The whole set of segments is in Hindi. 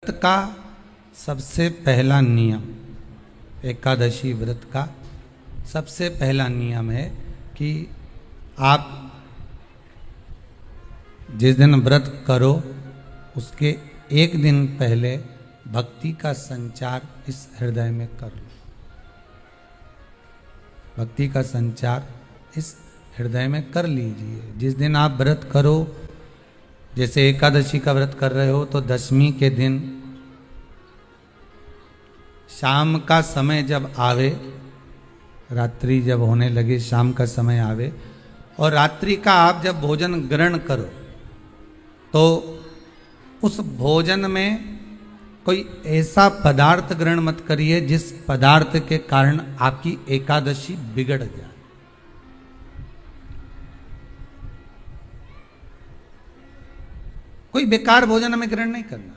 व्रत का सबसे पहला नियम, एकादशी व्रत का सबसे पहला नियम है कि आप जिस दिन व्रत करो उसके एक दिन पहले भक्ति का संचार इस हृदय में कर लो। भक्ति का संचार इस हृदय में कर लीजिए। जिस दिन आप व्रत करो, जैसे एकादशी का व्रत कर रहे हो तो दशमी के दिन शाम का समय जब आवे, रात्रि जब होने लगे, शाम का समय आवे और रात्रि का आप जब भोजन ग्रहण करो तो उस भोजन में कोई ऐसा पदार्थ ग्रहण मत करिए जिस पदार्थ के कारण आपकी एकादशी बिगड़ जाए। कोई बेकार भोजन हमें ग्रहण नहीं करना,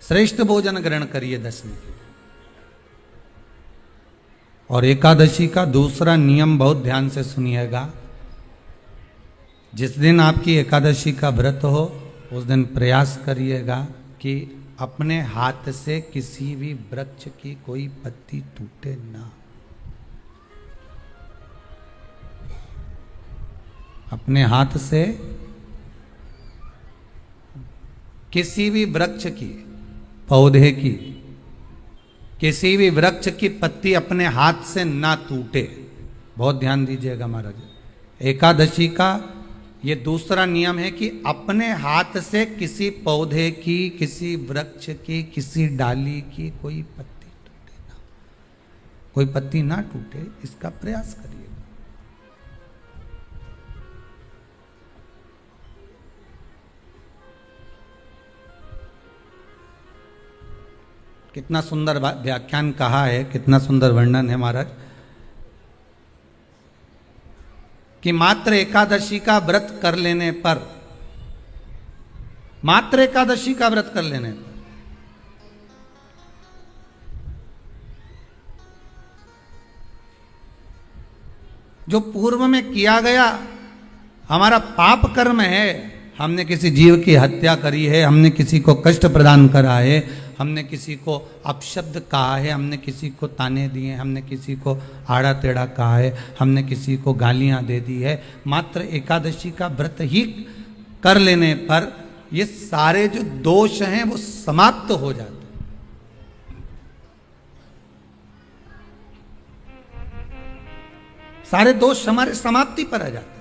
श्रेष्ठ भोजन ग्रहण करिए दशमी के। और एकादशी का दूसरा नियम बहुत ध्यान से सुनिएगा। जिस दिन आपकी एकादशी का व्रत हो उस दिन प्रयास करिएगा कि अपने हाथ से किसी भी वृक्ष की कोई पत्ती टूटे ना। अपने हाथ से किसी भी वृक्ष की, पौधे की, किसी भी वृक्ष की पत्ती अपने हाथ से ना टूटे। बहुत ध्यान दीजिएगा महाराज। एकादशी का ये दूसरा नियम है कि अपने हाथ से किसी पौधे की, किसी वृक्ष की, किसी डाली की कोई पत्ती टूटे ना, कोई पत्ती ना टूटे, इसका प्रयास करिए। कितना सुंदर व्याख्यान कहा है, कितना सुंदर वर्णन है महाराज कि मात्र एकादशी का व्रत कर लेने पर, मात्र एकादशी का व्रत कर लेने पर जो पूर्व में किया गया हमारा पाप कर्म है, हमने किसी जीव की हत्या करी है, हमने किसी को कष्ट प्रदान करा है, हमने किसी को अपशब्द कहा है, हमने किसी को ताने दिए, हमने किसी को आड़ा टेढ़ा कहा है, हमने किसी को गालियां दे दी है, मात्र एकादशी का व्रत ही कर लेने पर ये सारे जो दोष हैं वो समाप्त हो जाते हैं। सारे दोष हमारे समाप्ति पर आ जाते हैं।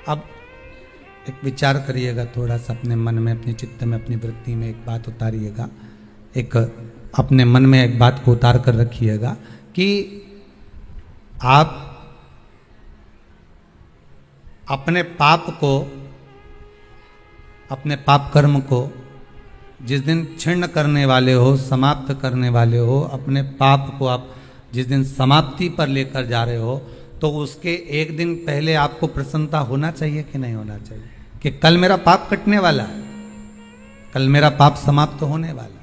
अब एक विचार करिएगा थोड़ा सा अपने मन में, अपने चित्त में, अपनी वृत्ति में एक बात उतारिएगा। एक अपने मन में एक बात को उतार कर रखिएगा कि आप अपने पाप को, अपने पाप कर्म को जिस दिन क्षीण करने वाले हो, समाप्त करने वाले हो, अपने पाप को आप जिस दिन समाप्ति पर लेकर जा रहे हो तो उसके एक दिन पहले आपको प्रसन्नता होना चाहिए कि नहीं होना चाहिए कि कल मेरा पाप कटने वाला है, कल मेरा पाप समाप्त होने वाला है।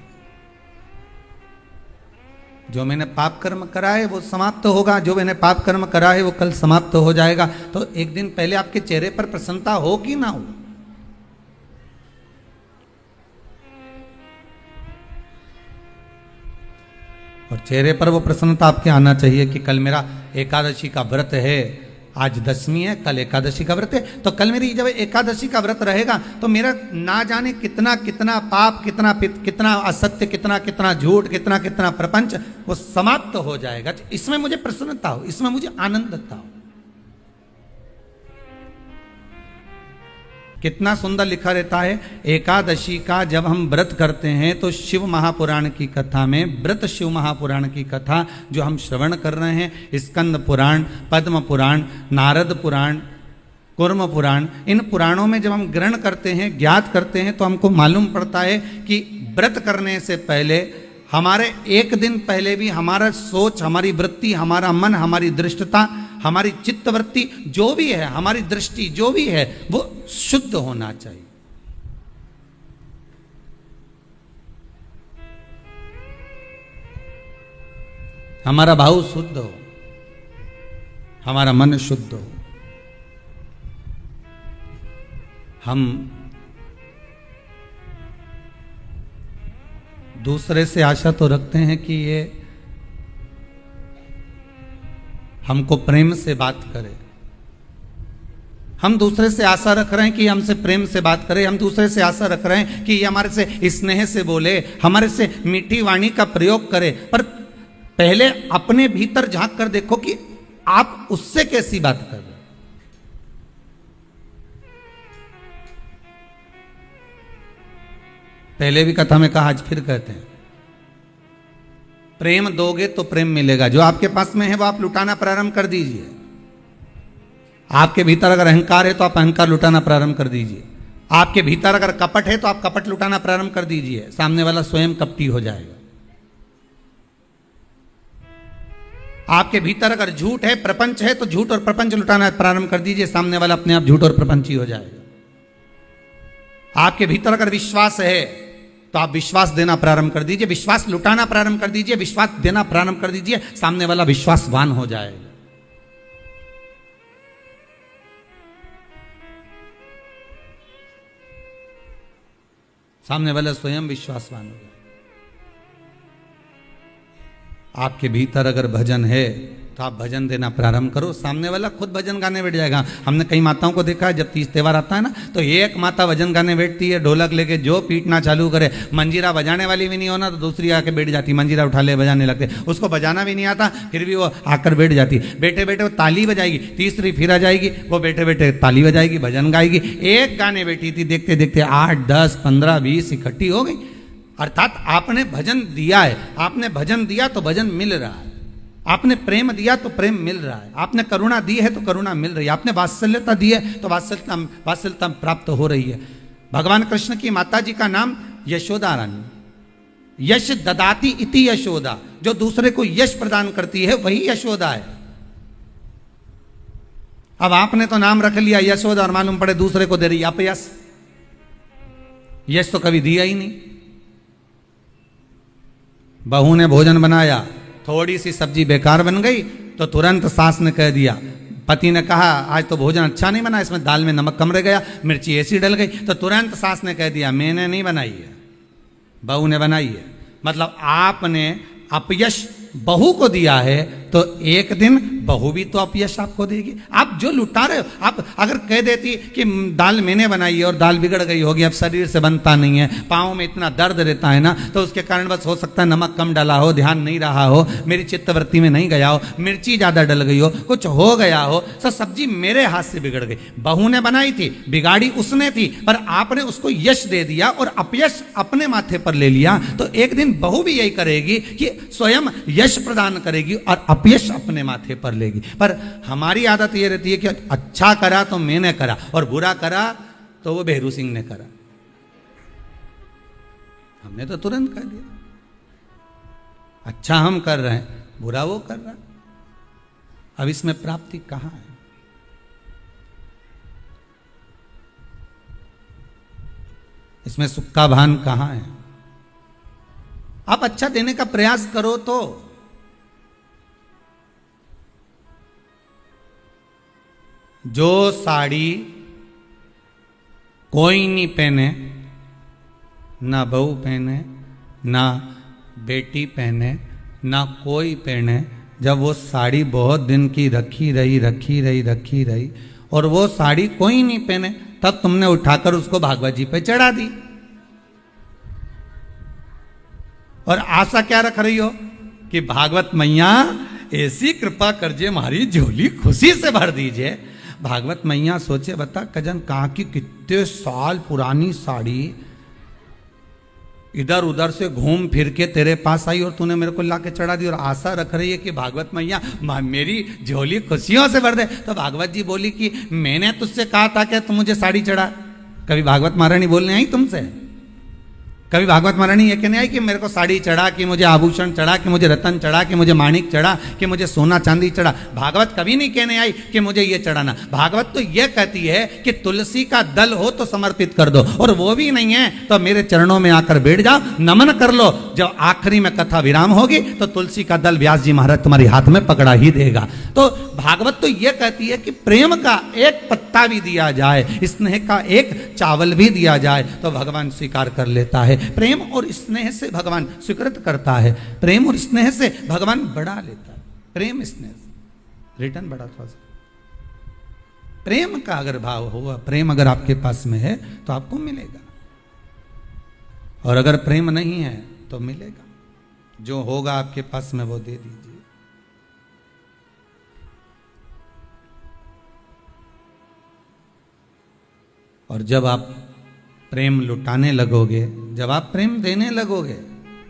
जो मैंने पाप कर्म करा है वो समाप्त होगा, जो मैंने पाप कर्म करा है वो कल समाप्त हो जाएगा। तो एक दिन पहले आपके चेहरे पर प्रसन्नता हो कि ना हो? और चेहरे पर वो प्रसन्नता आपके आना चाहिए कि कल मेरा एकादशी का व्रत है, आज दशमी है, कल एकादशी का व्रत है, तो कल मेरी जब एकादशी का व्रत रहेगा तो मेरा ना जाने कितना कितना पाप, कितना असत्य, कितना झूठ, कितना प्रपंच वो समाप्त हो जाएगा। इसमें मुझे प्रसन्नता हो, इसमें मुझे आनंदता हो। कितना सुंदर लिखा रहता है एकादशी का जब हम व्रत करते हैं तो शिव महापुराण की कथा में, व्रत शिव महापुराण की कथा जो हम श्रवण कर रहे हैं, स्कंद पुराण, पद्म पुराण, नारद पुराण, कूर्म पुराण, इन पुराणों में जब हम ग्रहण करते हैं, ज्ञात करते हैं तो हमको मालूम पड़ता है कि व्रत करने से पहले, हमारे एक दिन पहले भी हमारा सोच, हमारी वृत्ति, हमारा मन, हमारी दृष्टता, हमारी चित्तवृत्ति जो भी है, हमारी दृष्टि जो भी है वो शुद्ध होना चाहिए। हमारा भाव शुद्ध हो, हमारा मन शुद्ध हो। हम दूसरे से आशा तो रखते हैं कि ये हमको प्रेम से बात करे, हम दूसरे से आशा रख रहे हैं कि हमसे प्रेम से बात करे, हम दूसरे से आशा रख रहे हैं कि ये हमारे से स्नेह से बोले, हमारे से मीठी वाणी का प्रयोग करे। पर पहले अपने भीतर झांक कर देखो कि आप उससे कैसी बात कर रहे हैं। पहले भी कथा में कहा, आज फिर कहते हैं, प्रेम दोगे तो प्रेम मिलेगा। जो आपके पास में है वो आप लुटाना प्रारंभ कर दीजिए। आपके भीतर अगर अहंकार है तो आप अहंकार लुटाना प्रारंभ कर दीजिए। आपके भीतर अगर कपट है तो आप कपट लुटाना प्रारंभ कर दीजिए। सामने वाला स्वयं कपटी हो जाएगा। आपके भीतर अगर झूठ है, प्रपंच है, तो झूठ और प्रपंच लुटाना प्रारंभ कर दीजिए। सामने वाला अपने आप झूठ और प्रपंची हो जाएगा। आपके भीतर अगर विश्वास है तो आप विश्वास देना प्रारंभ कर दीजिए, विश्वास लुटाना प्रारंभ कर दीजिए, विश्वास देना प्रारंभ कर दीजिए। सामने वाला विश्वासवान हो जाएगा। सामने वाला स्वयं विश्वासवान हो जाएगा। आपके भीतर अगर भजन है तो आप भजन देना प्रारंभ करो, सामने वाला खुद भजन गाने बैठ जाएगा। हमने कई माताओं को देखा है, जब तीज त्योहार आता है ना, तो एक माता भजन गाने बैठती है, ढोलक लेके जो पीटना चालू करे। मंजीरा बजाने वाली भी नहीं होना तो दूसरी आके बैठ जाती, मंजीरा उठा ले बजाने लगते। उसको बजाना भी नहीं आता, फिर भी वो आकर बैठ जाती। बैठे बैठे वो ताली बजाएगी, तीसरी फिर आ जाएगी, वो बैठे बैठे ताली बजाएगी, भजन गाएगी। एक गाने बैठी थी, देखते देखते 8, 10, 15, 20 इकट्ठी हो गई। अर्थात आपने भजन दिया है, आपने भजन दिया तो भजन मिल रहा है, आपने प्रेम दिया तो प्रेम मिल रहा है, आपने करुणा दी है तो करुणा मिल रही है, आपने वात्सल्यता दी है तो वात्सल्यता प्राप्त हो रही है। भगवान कृष्ण की माता जी का नाम यशोदा रानी, यश ददाती इति यशोदा, जो दूसरे को यश प्रदान करती है वही यशोदा है। अब आपने तो नाम रख लिया यशोदा और मालूम पड़े दूसरे को दे रही अपयश। यश तो कभी दिया ही नहीं। बहू ने भोजन बनाया, थोड़ी सी सब्जी बेकार बन गई तो तुरंत सास ने कह दिया, पति ने कहा आज तो भोजन अच्छा नहीं बना, इसमें दाल में नमक कम रह गया, मिर्ची ऐसी डल गई, तो तुरंत सास ने कह दिया मैंने नहीं बनाई है, बहू ने बनाई है। मतलब आपने अपयश बहू को दिया है तो एक दिन बहू भी तो अपयश आपको देगी। आप जो लुटा रहे हो, आप अगर कह देती कि दाल मैंने बनाई है और दाल बिगड़ गई होगी, अब शरीर से बनता नहीं है, पाँव में इतना दर्द रहता है ना, तो उसके कारण बस हो सकता है नमक कम डाला हो, ध्यान नहीं रहा हो, मेरी चित्तवृत्ति में नहीं गया हो, मिर्ची ज़्यादा डल गई हो, कुछ हो गया हो, सब सब्जी मेरे हाथ से बिगड़ गई। बहू ने बनाई थी, बिगाड़ी उसने थी, पर आपने उसको यश दे दिया और अपयश अपने माथे पर ले लिया। तो एक दिन बहू भी यही करेगी कि स्वयं यश प्रदान करेगी और अपयश अपने माथे पर लेगी। पर हमारी आदत ये रहती है कि अच्छा करा तो मैंने करा और बुरा करा तो वो बेहरू सिंह ने करा। हमने तो तुरंत कह दिया, अच्छा हम कर रहे हैं, बुरा वो कर रहा है। अब इसमें प्राप्ति कहां है? इसमें सुख का भान कहां है? आप अच्छा देने का प्रयास करो तो जो साड़ी कोई नहीं पहने, ना बहू पहने, ना बेटी पहने, ना कोई पहने, जब वो साड़ी बहुत दिन की रखी रही और वो साड़ी कोई नहीं पहने, तब तुमने उठाकर उसको भागवत जी पे चढ़ा दी। और आशा क्या रख रही हो कि भागवत मैया ऐसी कृपा करजे हमारी झोली खुशी से भर दीजिए। भागवत मैया सोचे बता कजन कहाँ की कितने साल पुरानी साड़ी इधर उधर से घूम फिर के तेरे पास आई और तूने मेरे को ला के चढ़ा दी, और आशा रख रही है कि भागवत मैया मेरी झोली खुशियों से भर दे। तो भागवत जी बोली कि मैंने तुझसे कहा था कि तुम मुझे साड़ी चढ़ा। कभी भागवत महारानी बोलने आई तुमसे? कभी भागवत महारानी ये कहने आई कि मेरे को साड़ी चढ़ा, कि मुझे आभूषण चढ़ा, कि मुझे रतन चढ़ा, कि मुझे माणिक चढ़ा, कि मुझे सोना चांदी चढ़ा। भागवत कभी नहीं कहने आई कि मुझे ये चढ़ाना। भागवत तो ये कहती है कि तुलसी का दल हो तो समर्पित कर दो, और वो भी नहीं है तो मेरे चरणों में आकर बैठ जाओ, नमन कर लो। जब आखिरी में कथा विराम होगी तो तुलसी का दल व्यास जी महाराज तुम्हारे हाथ में पकड़ा ही देगा। तो भागवत तो ये कहती है कि प्रेम का एक पत्ता भी दिया जाए, स्नेह का एक चावल भी दिया जाए तो भगवान स्वीकार कर लेता है। प्रेम और स्नेह से भगवान स्वीकृत करता है, प्रेम और स्नेह से भगवान बढ़ा लेता है। प्रेम स्नेह रिटर्न बढ़ा थोड़ा सा। प्रेम का अगर भाव हुआ, प्रेम अगर आपके पास में है तो आपको मिलेगा, और अगर प्रेम नहीं है तो मिलेगा। जो होगा आपके पास में वो दे दीजिए। और जब आप प्रेम लुटाने लगोगे, जब आप प्रेम देने लगोगे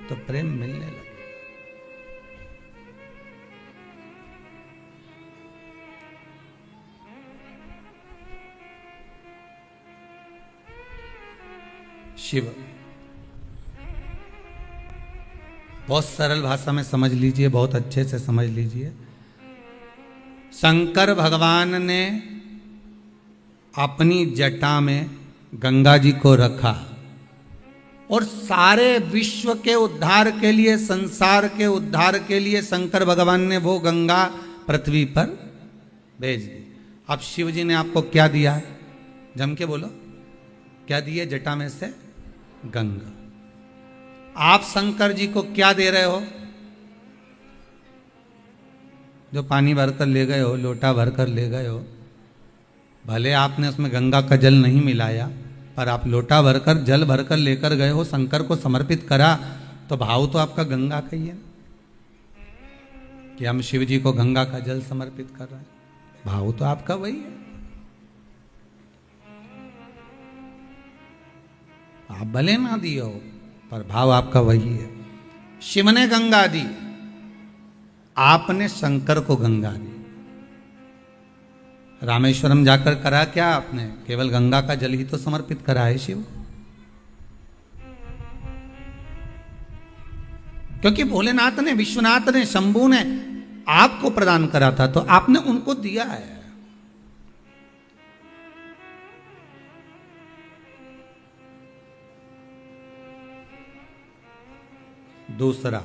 तो प्रेम मिलने लगेगा। शिव बहुत सरल भाषा में समझ लीजिए, बहुत अच्छे से समझ लीजिए। शंकर भगवान ने अपनी जटा में गंगा जी को रखा, और सारे विश्व के उद्धार के लिए, संसार के उद्धार के लिए शंकर भगवान ने वो गंगा पृथ्वी पर भेज दी। अब शिव जी ने आपको क्या दिया है? जम के बोलो, क्या दिए? जटा में से गंगा। आप शंकर जी को क्या दे रहे हो? जो पानी भरकर ले गए हो, लोटा भरकर ले गए हो, भले आपने उसमें गंगा का जल नहीं मिलाया, पर आप लोटा भरकर, जल भरकर लेकर गए हो, शंकर को समर्पित करा, तो भाव तो आपका गंगा का ही है कि हम शिव जी को गंगा का जल समर्पित कर रहे हैं। भाव तो आपका वही है। आप भले ना दिए हो, पर भाव आपका वही है। शिव ने गंगा दी, आपने शंकर को गंगा दी। रामेश्वरम जाकर करा क्या आपने? केवल गंगा का जल ही तो समर्पित करा है शिव को। क्योंकि भोलेनाथ ने, विश्वनाथ ने, शंभू ने आपको प्रदान करा था, तो आपने उनको दिया है। दूसरा,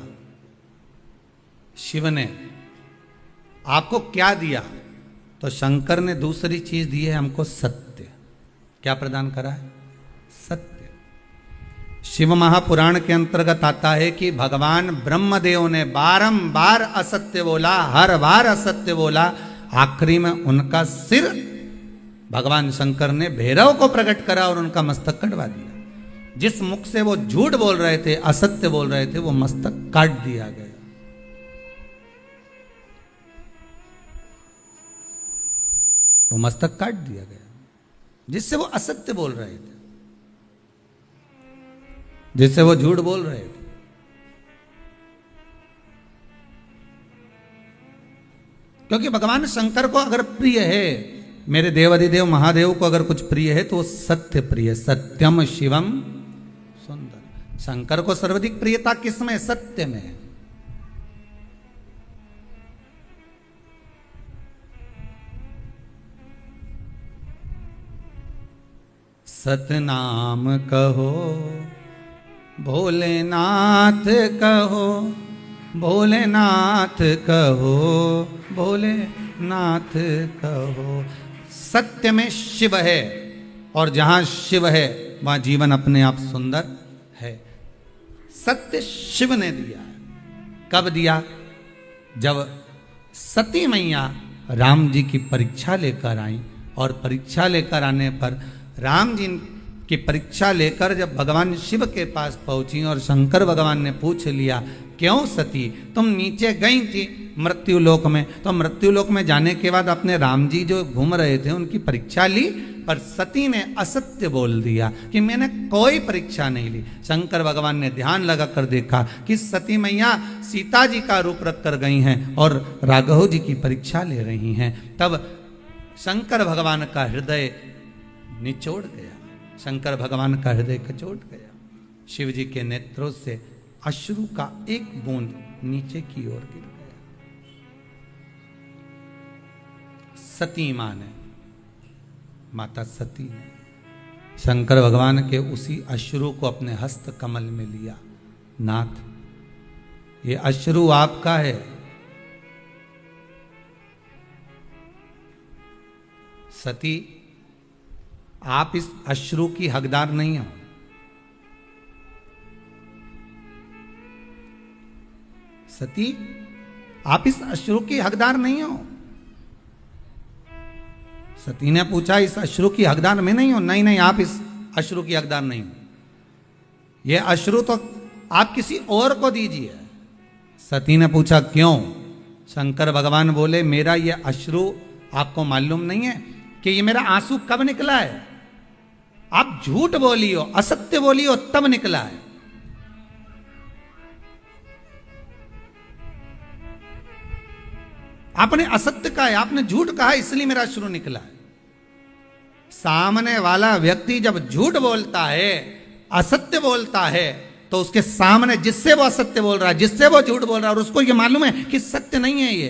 शिव ने आपको क्या दिया? तो शंकर ने दूसरी चीज दी है हमको, सत्य। क्या प्रदान करा है? सत्य। शिव महापुराण के अंतर्गत आता है कि भगवान ब्रह्मदेव ने बारंबार असत्य बोला, हर बार असत्य बोला। आखिरी में उनका सिर भगवान शंकर ने भैरव को प्रकट करा और उनका मस्तक कटवा दिया। जिस मुख से वो झूठ बोल रहे थे, असत्य बोल रहे थे, वो मस्तक काट दिया गया। वो मस्तक काट दिया गया जिससे वो असत्य बोल रहे थे, जिससे वो झूठ बोल रहे थे। क्योंकि भगवान शंकर को अगर प्रिय है, मेरे देवाधिदेव महादेव को अगर कुछ प्रिय है तो वो सत्य प्रिय। सत्यम शिवम सुंदर। शंकर को सर्वाधिक प्रियता किसमें? सत्य में। सतनाम कहो, भोलेनाथ कहो, भोलेनाथ कहो, भोलेनाथ कहो। सत्य में शिव है, और जहां शिव है वहां जीवन अपने आप सुंदर है। सत्य शिव ने दिया है। कब दिया? जब सती मैया राम जी की परीक्षा लेकर आई, और परीक्षा लेकर आने पर राम जी की परीक्षा लेकर जब भगवान शिव के पास पहुंची, और शंकर भगवान ने पूछ लिया, क्यों सती तुम नीचे गई थी मृत्युलोक में, तो मृत्युलोक में जाने के बाद अपने राम जी जो घूम रहे थे उनकी परीक्षा ली, पर सती ने असत्य बोल दिया कि मैंने कोई परीक्षा नहीं ली। शंकर भगवान ने ध्यान लगाकर देखा कि सती मैया सीता जी का रूप रख कर गई हैं और राघव जी की परीक्षा ले रही हैं। तब शंकर भगवान का हृदय निचोड़ गया, शंकर भगवान का हृदय कचोट गया। शिव जी के नेत्रों से अश्रु का एक बूंद नीचे की ओर गिर गया। सती मां ने, माता सती ने शंकर भगवान के उसी अश्रु को अपने हस्त कमल में लिया। नाथ, ये अश्रु आपका है। सती, आप इस अश्रु की हकदार नहीं हो। सती, आप इस अश्रु की हकदार नहीं हो। सती ने पूछा, इस अश्रु की हकदार मैं नहीं हूं। नहीं नहीं, आप इस अश्रु की हकदार नहीं हो। यह अश्रु तो आप किसी और को दीजिए। सती ने पूछा, क्यों? शंकर भगवान बोले, मेरा यह अश्रु आपको मालूम नहीं है कि ये मेरा आंसू कब निकला है? आप झूठ बोली हो, असत्य बोली हो, तब निकला है। आपने असत्य कहा है, आपने झूठ कहा है, इसलिए मेरा अश्रु निकला है। सामने वाला व्यक्ति जब झूठ बोलता है, असत्य बोलता है, तो उसके सामने जिससे वो असत्य बोल रहा है, जिससे वो झूठ बोल रहा है, और उसको ये मालूम है कि सत्य नहीं है ये,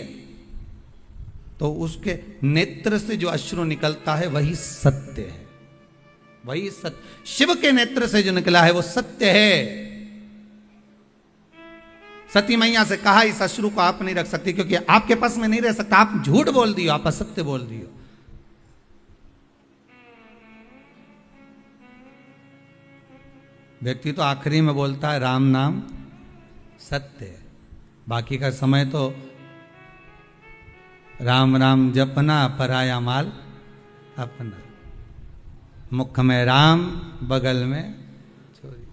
तो उसके नेत्र से जो अश्रु निकलता है वही सत्य है, वही सत्य। शिव के नेत्र से जो निकला है वो सत्य है। सती मैया से कहा, इस अश्रु को आप नहीं रख सकती क्योंकि आपके पास में नहीं रह सकता। आप झूठ बोल दियो, आप असत्य बोल दियो। व्यक्ति तो आखिरी में बोलता है राम नाम सत्य है, बाकी का समय तो राम राम जपना, पराया माल अपना। मुख में राम, बगल में चोरी।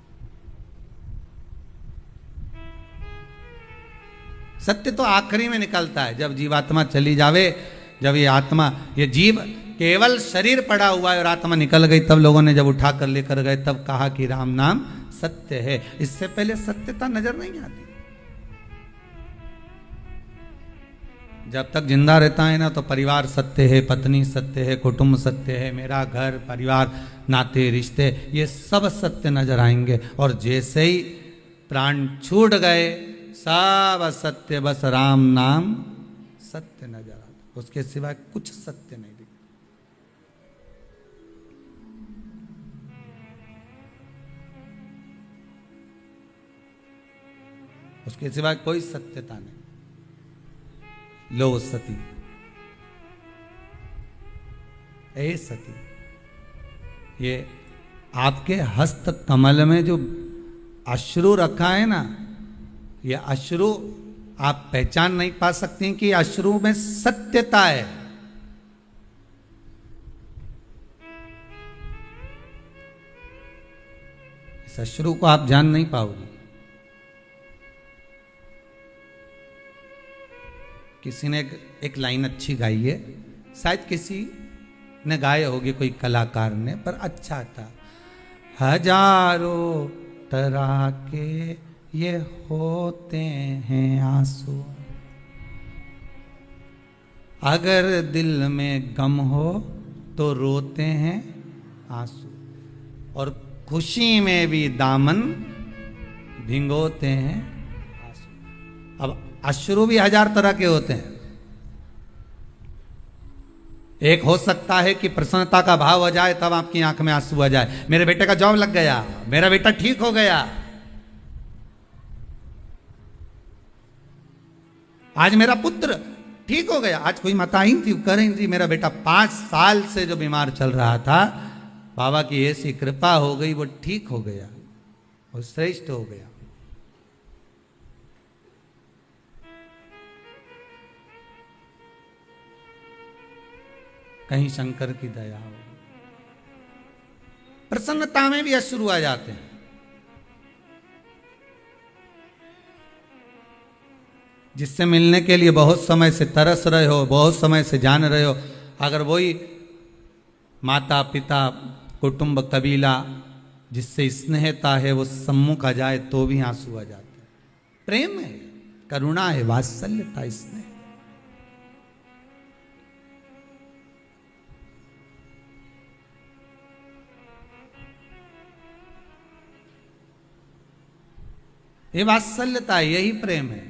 सत्य तो आखिरी में निकलता है, जब जीवात्मा चली जावे, जब ये आत्मा, ये जीव केवल शरीर पड़ा हुआ है और आत्मा निकल गई, तब लोगों ने जब उठा कर लेकर गए, तब कहा कि राम नाम सत्य है। इससे पहले सत्यता नजर नहीं आती। जब तक जिंदा रहता है ना, तो परिवार सत्य है, पत्नी सत्य है, कुटुंब सत्य है, मेरा घर परिवार, नाते रिश्ते, ये सब सत्य नजर आएंगे। और जैसे ही प्राण छूट गए, सब असत्य, बस राम नाम सत्य नजर आता, उसके सिवाय कुछ सत्य नहीं दिखता। उसके सिवाय कोई सत्यता नहीं। लो सती, ए सती, ये आपके हस्त कमल में जो अश्रु रखा है ना, ये अश्रु आप पहचान नहीं पा सकती कि अश्रु में सत्यता है। इस अश्रु को आप जान नहीं पाओगे। किसी ने एक लाइन अच्छी गाई है, शायद किसी ने गाए होगी, कोई कलाकार ने, पर अच्छा था। हजारों तरह के ये होते हैं आंसू, अगर दिल में गम हो तो रोते हैं आंसू, और खुशी में भी दामन भिगोते हैं आंसू। अब अश्रु भी हजार तरह के होते हैं। एक हो सकता है कि प्रसन्नता का भाव आ जाए, तब आपकी आंख में आंसू आ जाए, मेरे बेटे का जॉब लग गया, मेरा बेटा ठीक हो गया, आज मेरा पुत्र ठीक हो गया। आज कोई माता आई थी, कह रही थी, मेरा बेटा 5 साल से जो बीमार चल रहा था, बाबा की ऐसी कृपा हो गई, वो ठीक हो गया, वो श्रेष्ठ हो गया। कहीं शंकर की दया हो। प्रसन्नता में भी अश्रु आ जाते हैं। जिससे मिलने के लिए बहुत समय से तरस रहे हो, बहुत समय से जान रहे हो, अगर वही माता पिता कुटुंब कबीला जिससे स्नेहता है वो सम्मुख आ जाए, तो भी आंसू आ जाते हैं। प्रेम है, करुणा है, वात्सल्यता, स्नेह। ये वात्सल्यता है, यही प्रेम है।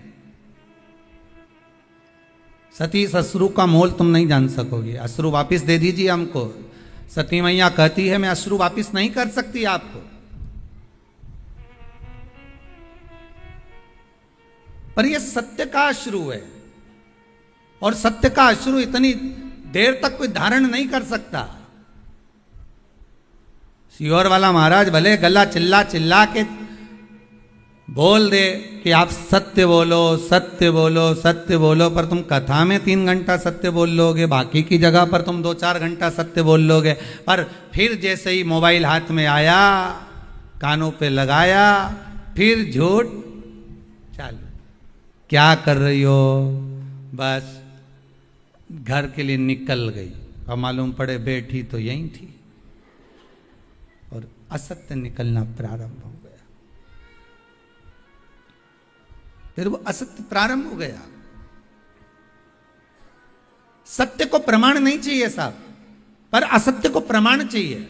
सती अश्रु का मोल तुम नहीं जान सकोगे। अश्रु वापिस दे दीजिए हमको। सती मैया कहती है मैं अश्रु वापिस नहीं कर सकती आपको, पर यह सत्य का अश्रु है, और सत्य का अश्रु इतनी देर तक कोई धारण नहीं कर सकता। सियोर वाला महाराज भले गला चिल्ला चिल्ला के बोल दे कि आप सत्य बोलो सत्य बोलो सत्य बोलो, पर तुम कथा में 3 घंटा सत्य बोल लोगे, बाकी की जगह पर तुम 2-4 घंटा सत्य बोल लोगे, पर फिर जैसे ही मोबाइल हाथ में आया, कानों पे लगाया, फिर झूठ चालू। क्या कर रही हो? बस घर के लिए निकल गई, और मालूम पड़े बैठी तो यहीं थी, और असत्य निकलना प्रारंभ हो गया। फिर वो असत्य प्रारंभ हो गया। सत्य को प्रमाण नहीं चाहिए साहब, पर असत्य को प्रमाण चाहिए।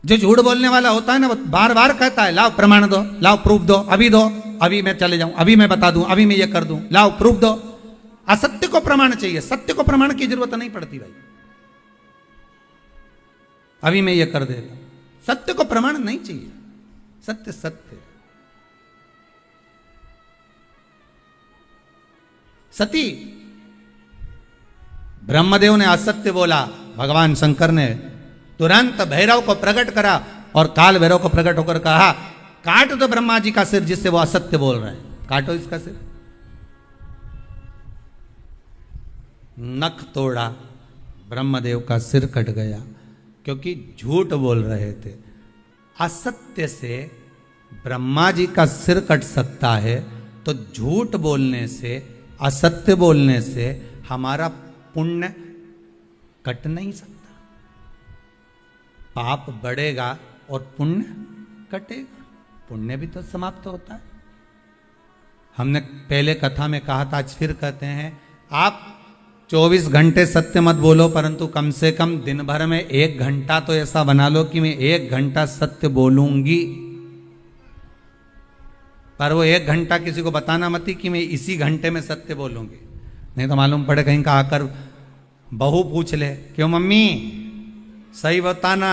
जो झूठ बोलने वाला होता है ना, वो बार बार कहता है लाओ प्रमाण दो, लाओ प्रूफ दो, अभी दो, अभी मैं चले जाऊं, अभी मैं बता दूं, अभी मैं ये कर दूं, लाओ प्रूफ दो। असत्य को प्रमाण चाहिए, सत्य को प्रमाण की जरूरत नहीं पड़ती भाई। अभी मैं ये कर देता, सत्य को प्रमाण नहीं चाहिए। सत्य सत्य। सती ब्रह्मदेव ने असत्य बोला, भगवान शंकर ने तुरंत भैरव को प्रकट करा, और काल भैरव को प्रकट होकर कहा काट दो ब्रह्मा जी का सिर जिससे वो असत्य बोल रहे हैं, काटो इसका सिर। नख तोड़ा, ब्रह्मदेव का सिर कट गया, क्योंकि झूठ बोल रहे थे। असत्य से ब्रह्मा जी का सिर कट सकता है, तो झूठ बोलने से, असत्य बोलने से हमारा पुण्य कट नहीं सकता। पाप बढ़ेगा और पुण्य कटेगा, पुण्य भी तो समाप्त होता है। हमने पहले कथा में कहा था, आज फिर कहते हैं, आप 24 घंटे सत्य मत बोलो, परंतु कम से कम दिन भर में 1 घंटा तो ऐसा बना लो कि मैं 1 घंटा सत्य बोलूंगी। पर वो 1 घंटा किसी को बताना मत कि मैं इसी घंटे में सत्य बोलूंगी, नहीं तो मालूम पड़े कहीं का आकर बहू पूछ ले, क्यों मम्मी सही बताना,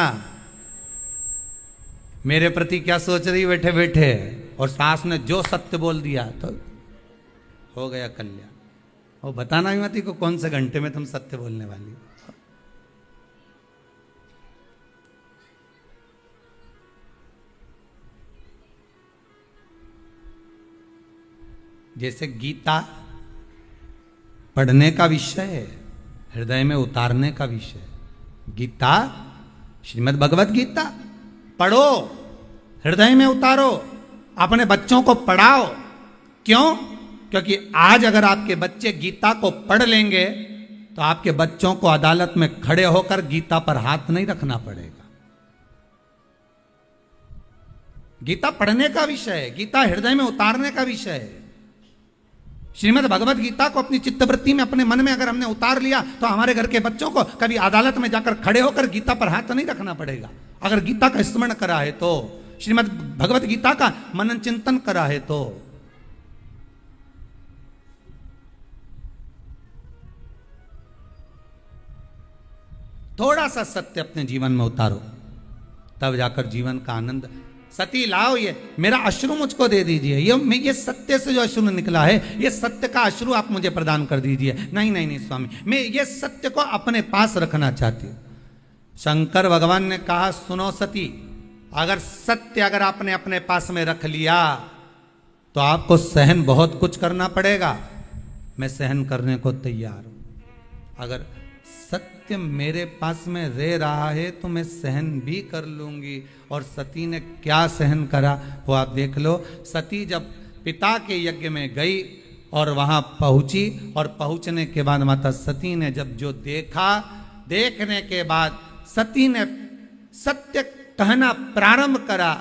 मेरे प्रति क्या सोच रही बैठे बैठे, और सास ने जो सत्य बोल दिया तो हो गया कल्याण। वो बताना भी मत को कौन से घंटे में तुम सत्य बोलने वाली। जैसे गीता पढ़ने का विषय है, हृदय में उतारने का विषय। गीता, श्रीमद् भगवत गीता पढ़ो, हृदय में उतारो, अपने बच्चों को पढ़ाओ। क्यों? क्योंकि आज अगर आपके बच्चे गीता को पढ़ लेंगे तो आपके बच्चों को अदालत में खड़े होकर गीता पर हाथ नहीं रखना पड़ेगा। गीता पढ़ने का विषय है, गीता हृदय में उतारने का विषय है। श्रीमद् भगवत गीता को अपनी चित्तवृत्ति में, अपने मन में अगर हमने उतार लिया तो हमारे घर के बच्चों को कभी अदालत में जाकर खड़े होकर गीता पर हाथ नहीं रखना पड़ेगा। अगर गीता का स्मरण करा है तो, श्रीमद् भगवत गीता का मनन चिंतन करा है तो। थोड़ा सा सत्य अपने जीवन में उतारो, तब जाकर जीवन का आनंद। सती लाओ, ये मेरा अश्रु मुझको दे दीजिए, ये सत्य से जो अश्रु निकला है, ये सत्य का अश्रु आप मुझे प्रदान कर दीजिए। नहीं नहीं नहीं स्वामी, मैं ये सत्य को अपने पास रखना चाहती हूं। शंकर भगवान ने कहा, सुनो सती, अगर सत्य अगर आपने अपने पास में रख लिया तो आपको सहन बहुत कुछ करना पड़ेगा। मैं सहन करने को तैयार हूं। अगर सत्य मेरे पास में रह रहा है तो मैं सहन भी कर लूंगी। और सती ने क्या सहन करा वो आप देख लो। सती जब पिता के यज्ञ में गई और वहां पहुंची, और पहुंचने के बाद माता सती ने जब जो देखा, देखने के बाद सती ने सत्य कहना प्रारंभ करा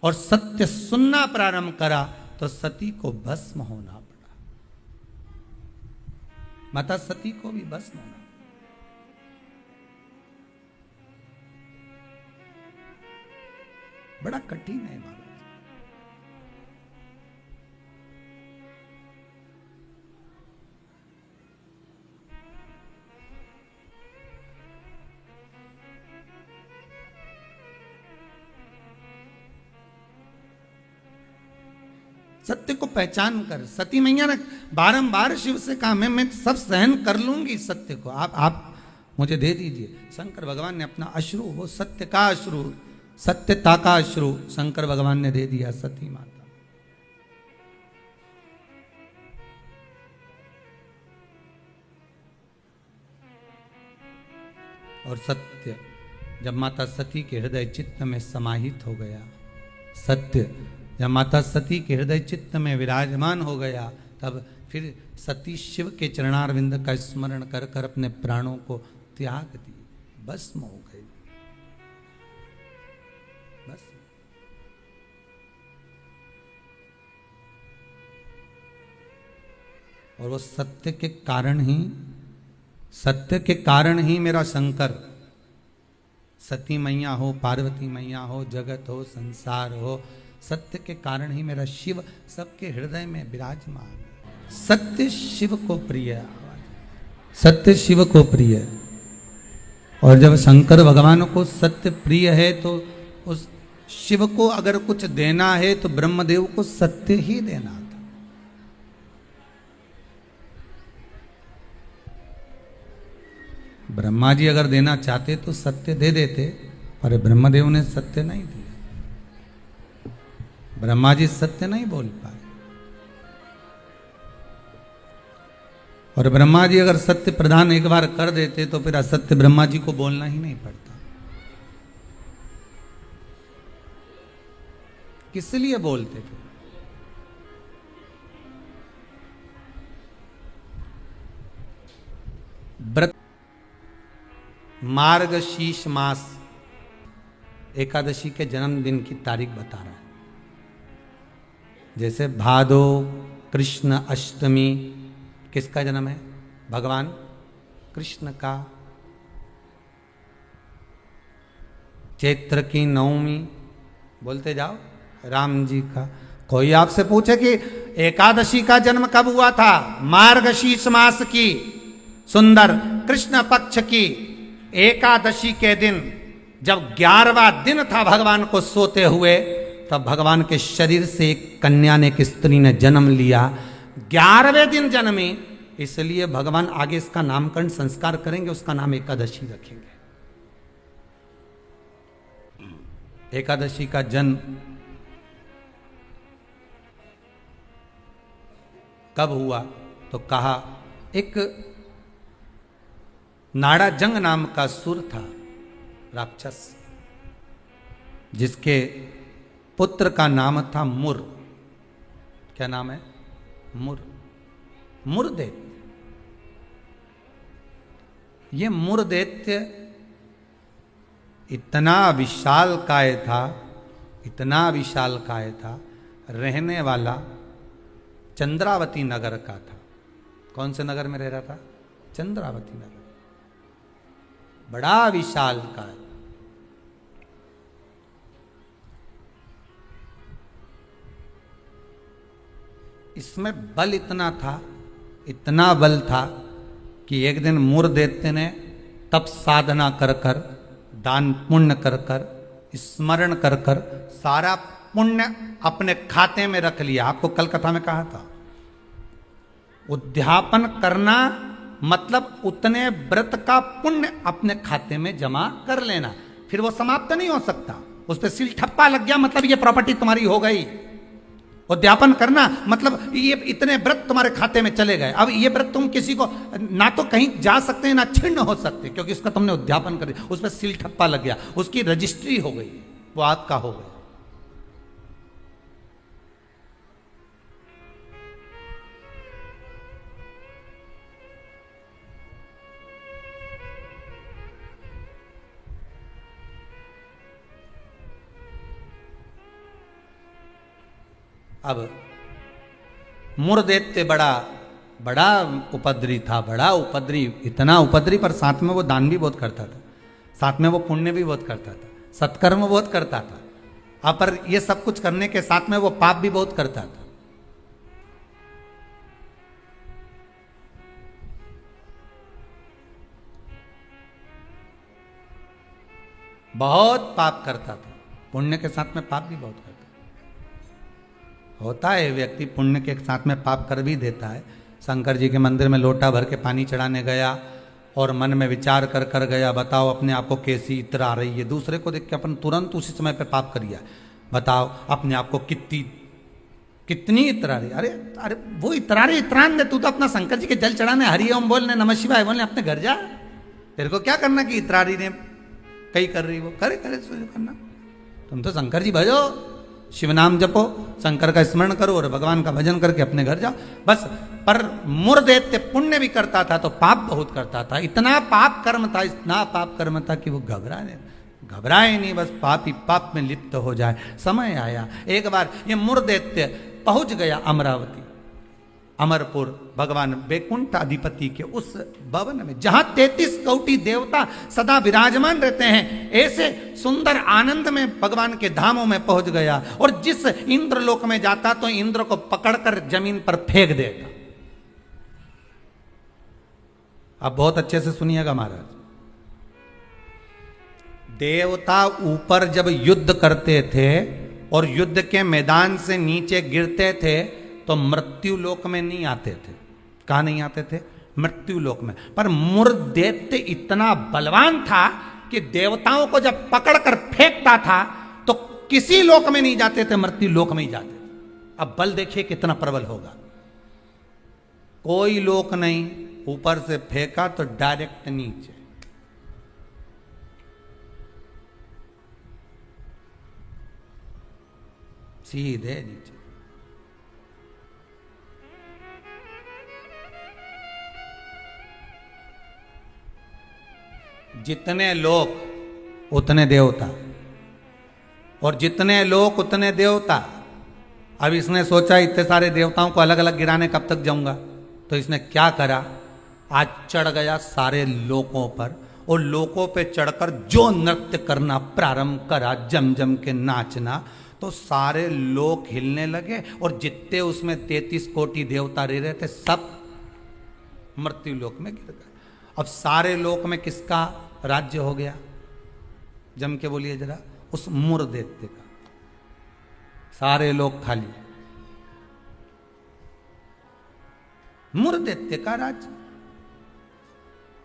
और सत्य सुनना प्रारंभ करा, तो सती को भस्म होना पड़ा। माता सती को भी भस्म होना। बड़ा कठिन है महाराज। सत्य को पहचान कर, सती मैया ने बारंबार शिव से कहा मैं सब सहन कर लूंगी सत्य को, आप मुझे दे दीजिए। शंकर भगवान ने अपना अश्रु, वो सत्य का अश्रु, सत्यता का अश्रु शंकर भगवान ने दे दिया सती माता। और सत्य जब माता सती के हृदय चित्त में समाहित हो गया, सत्य जब माता सती के हृदय चित्त में विराजमान हो गया, तब फिर सती शिव के चरणारविंद का स्मरण कर कर अपने प्राणों को त्याग दी, भस्म हो गई, भस्म। और वो सत्य के कारण ही मेरा शंकर, सती मैया हो, पार्वती मैया हो, जगत हो, संसार हो, सत्य के कारण ही मेरा शिव सबके हृदय में विराजमान। सत्य शिव को प्रिय, सत्य शिव को प्रिय। और जब शंकर भगवान को सत्य प्रिय है तो उस शिव को अगर कुछ देना है तो ब्रह्मदेव को सत्य ही देना था। ब्रह्मा जी अगर देना चाहते तो सत्य दे देते, पर ब्रह्मदेव ने सत्य नहीं दिया। ब्रह्मा जी सत्य नहीं बोल पाए। और ब्रह्मा जी अगर सत्य प्रदान एक बार कर देते तो फिर असत्य ब्रह्मा जी को बोलना ही नहीं पड़ता। किस लिए बोलते थे? व्रत मार्गशीर्ष मास एकादशी के जन्मदिन की तारीख बता रहा है। जैसे भादो कृष्ण अष्टमी किसका जन्म है? भगवान कृष्ण का। चैत्र की नवमी बोलते जाओ राम जी का। कोई आपसे पूछे कि एकादशी का जन्म कब हुआ था? मार्गशीर्ष मास की सुंदर कृष्ण पक्ष की एकादशी के दिन, जब 11वां दिन था भगवान को सोते हुए, तब भगवान के शरीर से एक कन्या ने, एक स्त्री ने जन्म लिया। 11वें दिन जन्मी, इसलिए भगवान आगे इसका नामकरण संस्कार करेंगे, उसका नाम एकादशी रखेंगे। एकादशी का जन्म कब हुआ? तो कहा एक नाड़ाजंग नाम का सुर था, राक्षस, जिसके पुत्र का नाम था मुर। क्या नाम है? मुर। मुरदैत्य। ये मुरदैत्य इतना विशालकाय था, इतना विशालकाय था, रहने वाला चंद्रावती नगर का था। कौन से नगर में रह रहा था? चंद्रावती नगर। बड़ा विशालकाय। इसमें बल इतना था, इतना बल था कि एक दिन मुरदैत्य ने तप साधना कर कर, दान पुण्य कर कर, स्मरण कर कर सारा पुण्य अपने खाते में रख लिया। आपको कल कथा में कहा था, उद्यापन करना मतलब उतने व्रत का पुण्य अपने खाते में जमा कर लेना, फिर वो समाप्त नहीं हो सकता। उस पर सील ठप्पा लग गया मतलब ये प्रॉपर्टी तुम्हारी हो गई। उद्यापन करना मतलब ये इतने व्रत तुम्हारे खाते में चले गए। अब ये व्रत तुम किसी को ना तो कहीं जा सकते हैं ना छिन्न हो सकते, क्योंकि उसका तुमने उद्यापन कर दिया, उस पर सील ठप्पा लग गया, उसकी रजिस्ट्री हो गई, वो आपका हो गया। अब मुरदैत्य बड़ा उपद्री था, बड़ा उपद्री, इतना उपद्री, पर साथ में वो दान भी बहुत करता था, साथ में वो पुण्य भी बहुत करता था, सत्कर्म बहुत करता था। पर ये सब कुछ करने के साथ में वो पाप भी बहुत करता था। बहुत पाप करता था, पुण्य के साथ में पाप भी बहुत करता था। होता है व्यक्ति पुण्य के साथ में पाप कर भी देता है। शंकर जी के मंदिर में लोटा भर के पानी चढ़ाने गया और मन में विचार कर कर गया, बताओ अपने आप को कैसी इत्र आ रही है। दूसरे को देख के अपन तुरंत उसी समय पे पाप कर दिया। बताओ अपने आप को कितनी इत्र आ रही। अरे अरे वो इतरान दे, तू तो अपना शंकर जी के जल चढ़ाने, हरि ओम बोलने, नमः शिवाय बोलने अपने घर जा। तेरे को क्या करना कि इतरारी ने कई कर रही, वो करे करना। तुम तो शंकर जी भजो, शिव नाम जपो, शंकर का स्मरण करो और भगवान का भजन करके अपने घर जाओ बस। पर मुरदैत्य पुण्य भी करता था तो पाप बहुत करता था। इतना पाप कर्म था कि वो घबराए नहीं, बस पाप ही पाप में लिप्त हो जाए। समय आया, एक बार ये मुरदैत्य पहुंच गया अमरावती, अमरपुर, भगवान वैकुंठ अधिपति के उस भवन में जहां 33 कोटि देवता सदा विराजमान रहते हैं। ऐसे सुंदर आनंद में भगवान के धामों में पहुंच गया और जिस इंद्र लोक में जाता तो इंद्र को पकड़कर जमीन पर फेंक देगा। अब बहुत अच्छे से सुनिएगा महाराज, देवता ऊपर जब युद्ध करते थे और युद्ध के मैदान से नीचे गिरते थे तो मृत्यु लोक में नहीं आते थे। कहां नहीं आते थे? मृत्यु लोक में। पर मुरदैत्य इतना बलवान था कि देवताओं को जब पकड़कर फेंकता था तो किसी लोक में नहीं जाते थे, मृत्यु लोक में ही जाते थे। अब बल देखिए कितना प्रबल होगा। कोई लोक नहीं, ऊपर से फेंका तो डायरेक्ट नीचे। सीधे नीचे। जितने लोक उतने देवता, और जितने लोक उतने देवता। अब इसने सोचा इतने सारे देवताओं को अलग अलग गिराने कब तक जाऊंगा, तो इसने क्या करा, आज चढ़ गया सारे लोकों पर और लोकों पे चढ़कर जो नृत्य करना प्रारंभ करा, जम जम के नाचना, तो सारे लोक हिलने लगे और जितने उसमें 33 कोटि देवता रह रहे थे सब मृत्यु लोक में गिर गए। अब सारे लोक में किसका राज्य हो गया? जम के बोलिए जरा, उस मुरदैत्य का। सारे लोग खाली, मुरदैत्य का राज्य।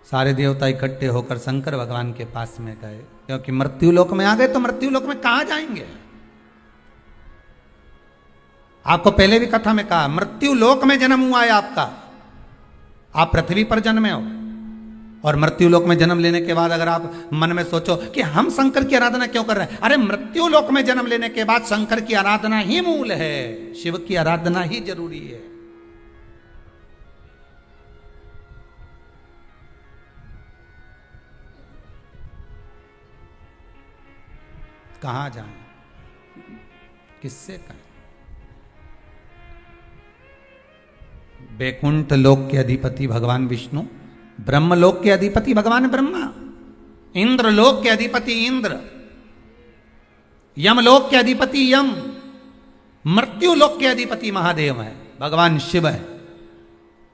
सारे देवता इकट्ठे होकर शंकर भगवान के पास में गए, क्योंकि मृत्यु लोक में आ गए तो मृत्यु लोक में कहां जाएंगे। आपको पहले भी कथा में कहा, मृत्यु लोक में जन्म हुआ है आपका। आप पृथ्वी पर जन्मे हो और मृत्यु लोक में जन्म लेने के बाद अगर आप मन में सोचो कि हम शंकर की आराधना क्यों कर रहे हैं, अरे मृत्यु लोक में जन्म लेने के बाद शंकर की आराधना ही मूल है, शिव की आराधना ही जरूरी है। कहां जाएं, किससे कहें? वैकुंठ लोक के अधिपति भगवान विष्णु, ब्रह्मलोक के अधिपति भगवान ब्रह्मा, इंद्र लोक के अधिपति इंद्र, यमलोक के अधिपति यम, मृत्यु लोक के अधिपति महादेव है, भगवान शिव है।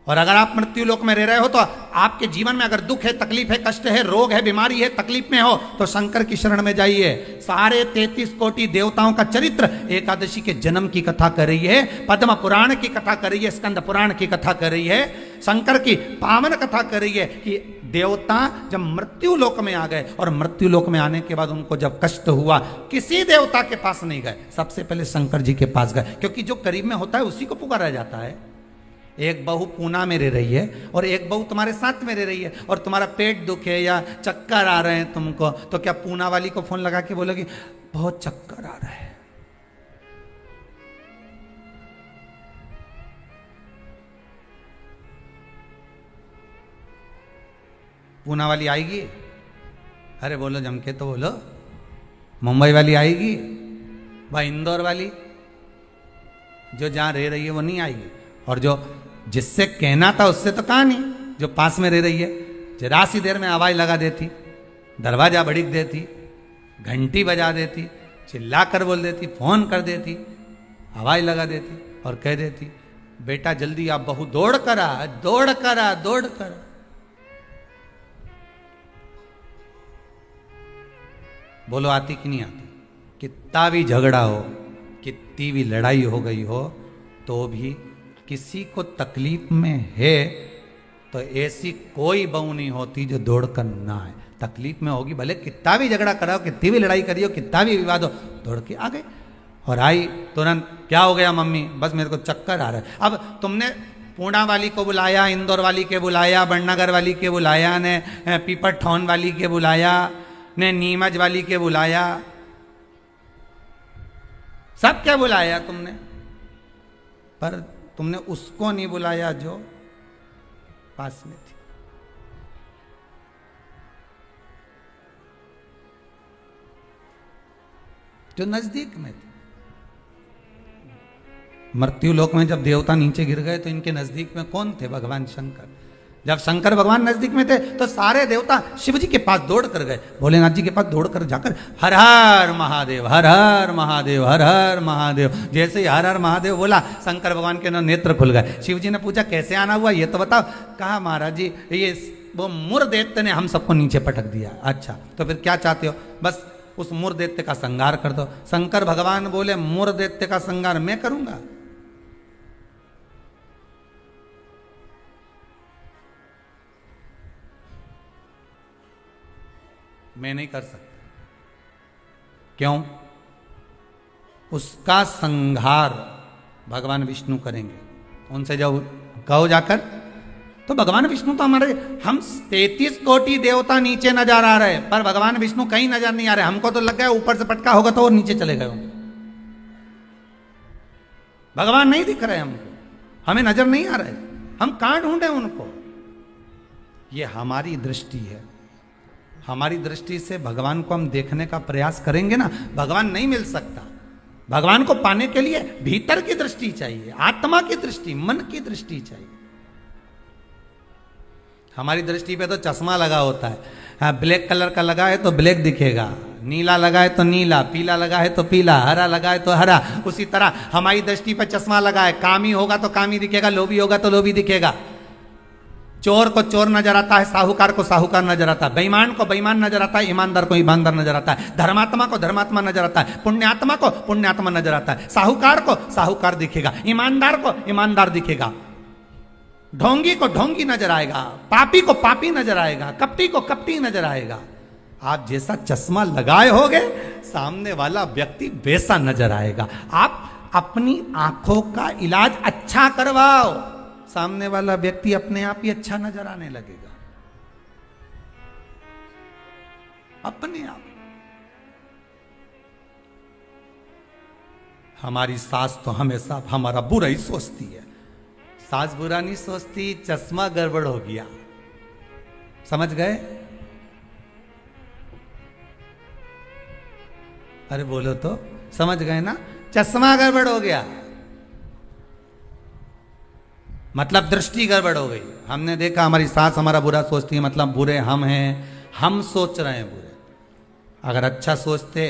और अगर आप मृत्यु लोक में रह रहे हो तो आपके जीवन में अगर दुख है, तकलीफ है, कष्ट है, रोग है, बीमारी है, तकलीफ में हो तो शंकर की शरण में जाइए। सारे 33 कोटि देवताओं का चरित्र एकादशी के जन्म की कथा कर रही है, पद्म पुराण की कथा कर रही है, स्कंद पुराण की कथा कर रही है, शंकर की पावन कथा कर रही है कि देवता जब मृत्यु लोक में आ गए और मृत्यु लोक में आने के बाद उनको जब कष्ट हुआ, किसी देवता के पास नहीं गए, सबसे पहले शंकर जी के पास गए, क्योंकि जो करीब में होता है उसी को पुकारा जाता है। एक बहू पूना में रह रही है और एक बहू तुम्हारे साथ में रह रही है और तुम्हारा पेट दुखे या चक्कर आ रहे हैं तुमको, तो क्या पूना वाली को फोन लगा के बोलोगी बहुत चक्कर आ रहा है? पूना वाली आएगी? अरे बोलो जम के तो बोलो। मुंबई वाली आएगी? वह इंदौर वाली जो जहां रह रही है वो नहीं आएगी। और जो जिससे कहना था उससे तो कहा नहीं, जो पास में रह रही है जरा सी देर में आवाज लगा देती, दरवाजा भड़क देती, घंटी बजा देती, चिल्ला कर बोल देती, फोन कर देती, हवाई लगा देती और कह देती बेटा जल्दी आप, बहू दौड़ कर आ, दौड़ कर आ, दौड़ कर। बोलो आती कि नहीं आती? कितना भी झगड़ा हो, कितनी भी लड़ाई हो गई हो, तो भी किसी को तकलीफ में है तो ऐसी कोई बहू नहीं होती जो दौड़ कर ना आए। तकलीफ में होगी, भले कितना भी झगड़ा कराओ, कितनी भी लड़ाई करियो, कितना भी विवाद हो, दौड़ के आ गए। और आई तुरंत, क्या हो गया मम्मी? बस मेरे को चक्कर आ रहा है। अब तुमने पूना वाली को बुलाया, इंदौर वाली के बुलाया, बड़नगर वाली के बुलाया, ने पीपरठौन वाली के बुलाया, ने नीमच वाली के बुलाया, सब क्या बुलाया तुमने, पर तुमने उसको नहीं बुलाया जो पास में थी। जो नजदीक में थे। मृत्यु लोक में जब देवता नीचे गिर गए तो इनके नजदीक में कौन थे? भगवान शंकर। जब शंकर भगवान नजदीक में थे तो सारे देवता शिव जी के पास दौड़ कर गए, भोलेनाथ जी के पास दौड़ कर जाकर हर हर महादेव, हर हर महादेव, हर हर महादेव। जैसे ही हर हर महादेव बोला, शंकर भगवान के नेत्र खुल गए। शिव जी ने पूछा कैसे आना हुआ ये तो बताओ। कहा महाराज जी ये वो मुर दैत्य ने हम सबको नीचे पटक दिया। अच्छा तो फिर क्या चाहते हो? बस उस मुर दैत्य का संहार कर दो। शंकर भगवान बोले मुर दैत्य का संहार मैं करूंगा? मैं नहीं कर सकता। क्यों? उसका संहार भगवान विष्णु करेंगे। उनसे जब कहो जाकर, तो भगवान विष्णु तो हमारे, हम 33 कोटि देवता नीचे नजर आ रहे, पर भगवान विष्णु कहीं नजर नहीं आ रहे। हमको तो लग गया ऊपर से पटका होगा तो वो नीचे चले गए होंगे। भगवान नहीं दिख रहे हमको, हमें नजर नहीं आ रहे, हम कहां ढूंढे उनको? ये हमारी दृष्टि है। हमारी दृष्टि से भगवान को हम देखने का प्रयास करेंगे ना, भगवान नहीं मिल सकता। भगवान को पाने के लिए भीतर की दृष्टि चाहिए, आत्मा की दृष्टि, मन की दृष्टि चाहिए। हमारी दृष्टि पे तो चश्मा लगा होता है। हाँ, ब्लैक कलर का लगा है तो ब्लैक दिखेगा, नीला लगा है तो नीला, पीला लगा है तो पीला, हरा लगा है तो हरा। उसी तरह हमारी दृष्टि पर चश्मा लगा है, कामी होगा तो कामी दिखेगा, लोभी होगा तो लोभी दिखेगा। चोर को चोर नजर आता है, साहूकार को साहूकार नजर आता है, बेईमान को बेईमान नजर आता है, ईमानदार को ईमानदार नजर आता है, धर्मात्मा को धर्मात्मा नजर आता है, पुण्यात्मा को पुण्यात्मा नजर आता है। साहूकार को साहूकार दिखेगा, ईमानदार को ईमानदार दिखेगा, ढोंगी को ढोंगी नजर आएगा, पापी को पापी नजर आएगा, कपटी को कपटी नजर आएगा। आप जैसा चश्मा लगाए होगे, सामने वाला व्यक्ति वैसा नजर आएगा। आप अपनी आंखों का इलाज अच्छा करवाओ, सामने वाला व्यक्ति अपने आप ही अच्छा नजर आने लगेगा, अपने आप। हमारी सास तो हमेशा हमारा बुरा ही सोचती है। सास बुरा नहीं सोचती, चश्मा गड़बड़ हो गया। समझ गए? अरे बोलो तो, समझ गए ना? चश्मा गड़बड़ हो गया मतलब दृष्टि गड़बड़ हो गई। हमने देखा हमारी सास हमारा बुरा सोचती है, मतलब बुरे हम हैं, हम सोच रहे हैं बुरे। अगर अच्छा सोचते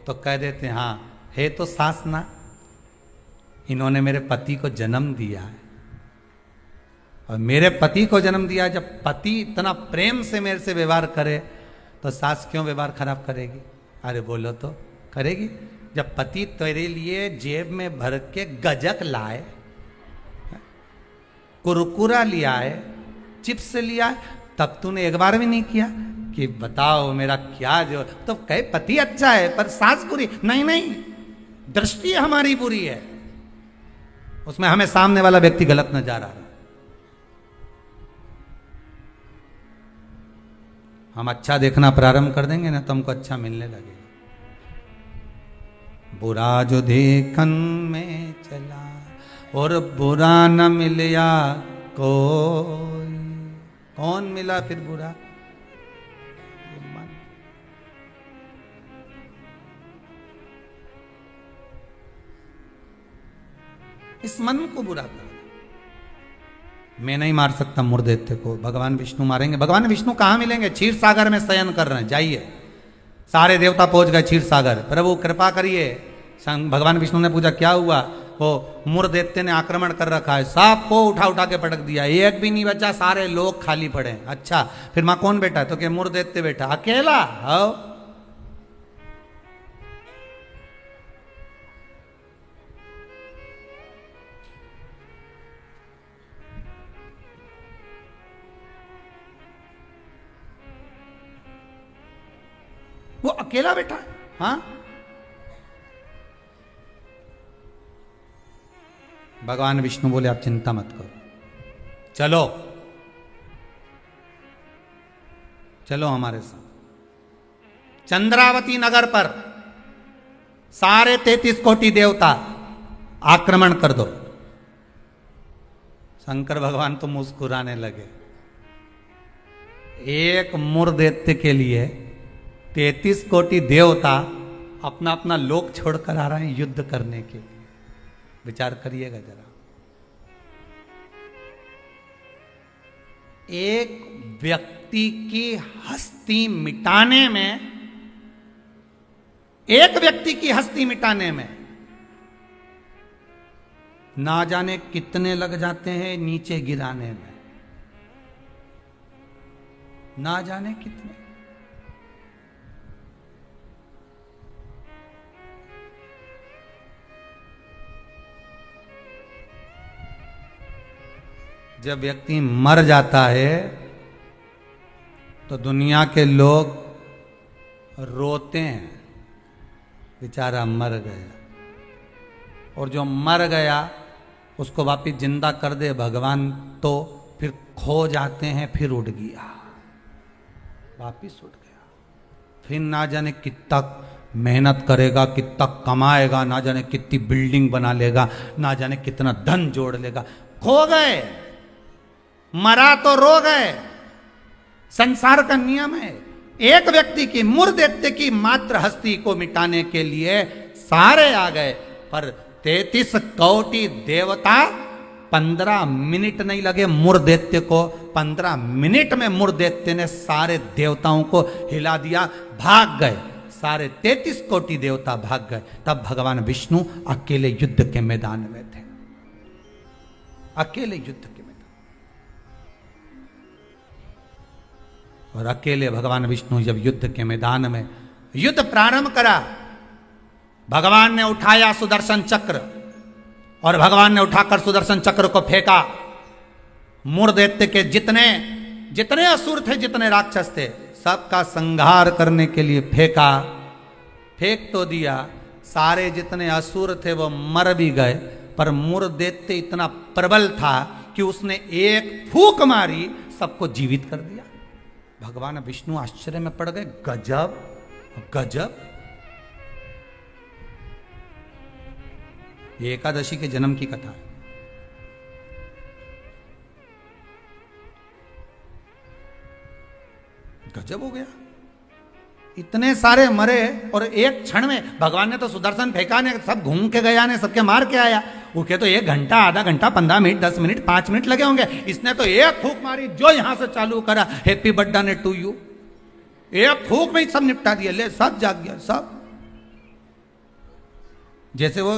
तो कह देते हाँ है तो सास ना, इन्होंने मेरे पति को जन्म दिया है, और मेरे पति को जन्म दिया। जब पति इतना प्रेम से मेरे से व्यवहार करे तो सास क्यों व्यवहार खराब करेगी? अरे बोलो तो, करेगी। जब पति तेरे लिए जेब में भर के गजक लाए, कुरकुरा लिया है, चिप्स लिया है, तब तूने एक बार भी नहीं किया कि बताओ मेरा क्या जो, तो कहे पति अच्छा है पर सास बुरी। नहीं नहीं, दृष्टि हमारी बुरी है, उसमें हमें सामने वाला व्यक्ति गलत नजर आ रहा है। हम अच्छा देखना प्रारंभ कर देंगे ना तो हमको अच्छा मिलने लगेगा। बुरा जो देखन में चला और बुरा न मिलिया कोई। कौन मिला फिर बुरा? मन। इस मन को बुरा कर। मैं नहीं मार सकता मुर्देत्य को, भगवान विष्णु मारेंगे। भगवान विष्णु कहां मिलेंगे? क्षीर सागर में शयन कर रहे हैं, जाइए सारे देवता पहुंच गए क्षीर सागर। प्रभु कृपा करिए। भगवान विष्णु ने पूछा क्या हुआ? वो मुर दैत्य ने आक्रमण कर रखा है, सबको उठा उठा के पटक दिया, एक भी नहीं बचा, सारे लोग खाली पड़े। अच्छा फिर मां कौन बैठा? तो क्या मुर दैत्य बैठा अकेला? हाँ वो अकेला बैठा। हाँ भगवान विष्णु बोले आप चिंता मत करो, चलो चलो हमारे साथ। चंद्रावती नगर पर सारे 33 कोटि देवता आक्रमण कर दो। शंकर भगवान तो मुस्कुराने लगे। एक मुर दैत्य के लिए 33 कोटि देवता अपना अपना लोक छोड़कर आ रहे हैं युद्ध करने के लिए। विचार करिएगा जरा। एक व्यक्ति की हस्ती मिटाने में, एक व्यक्ति की हस्ती मिटाने में ना जाने कितने लग जाते हैं नीचे गिराने में, ना जाने कितने। जब व्यक्ति मर जाता है तो दुनिया के लोग रोते हैं, बेचारा मर गया। और जो मर गया उसको वापिस जिंदा कर दे भगवान तो फिर खो जाते हैं, फिर उड़ गया, वापिस उड़ गया। फिर ना जाने कितना मेहनत करेगा, कितना कमाएगा, ना जाने कितनी बिल्डिंग बना लेगा, ना जाने कितना धन जोड़ लेगा, खो गए। मरा तो रो गए। संसार का नियम है। एक व्यक्ति की मुर दैत्य की मात्र हस्ती को मिटाने के लिए सारे आ गए, पर 33 कोटि देवता 15 मिनट नहीं लगे मुर दैत्य को। 15 मिनट में मुर दैत्य ने सारे देवताओं को हिला दिया, भाग गए। सारे 33 कोटि देवता भाग गए। तब भगवान विष्णु अकेले युद्ध के मैदान में थे, अकेले युद्ध के मैदान। और अकेले भगवान विष्णु जब युद्ध के मैदान में युद्ध प्रारंभ करा, भगवान ने उठाया सुदर्शन चक्र और भगवान ने उठाकर सुदर्शन चक्र को फेंका। मुर दैत्य के जितने जितने असुर थे, जितने राक्षस थे, सबका संहार करने के लिए फेंका। फेंक तो दिया, सारे जितने असुर थे वो मर भी गए, पर मुर दैत्य इतना प्रबल था कि उसने एक फूंक मारी, सबको जीवित कर दिया। भगवान विष्णु आश्चर्य में पड़ गए, गजब गजब। ये एकादशी के जन्म की कथा है। गजब हो गया, इतने सारे मरे और एक क्षण में भगवान ने तो सुदर्शन फेंका ने, सब घूम के गया ने, सबके मार के आया। उनके तो 1 घंटा, आधा घंटा, 15 मिनट, 10 मिनट, 5 मिनट लगे होंगे। इसने तो एक फूंक मारी, जो यहां से चालू करा, हैप्पी बर्थडे ने टू यू, एक फूंक में ही सब निपटा दिया। ले सब जाग गया सब। जैसे वो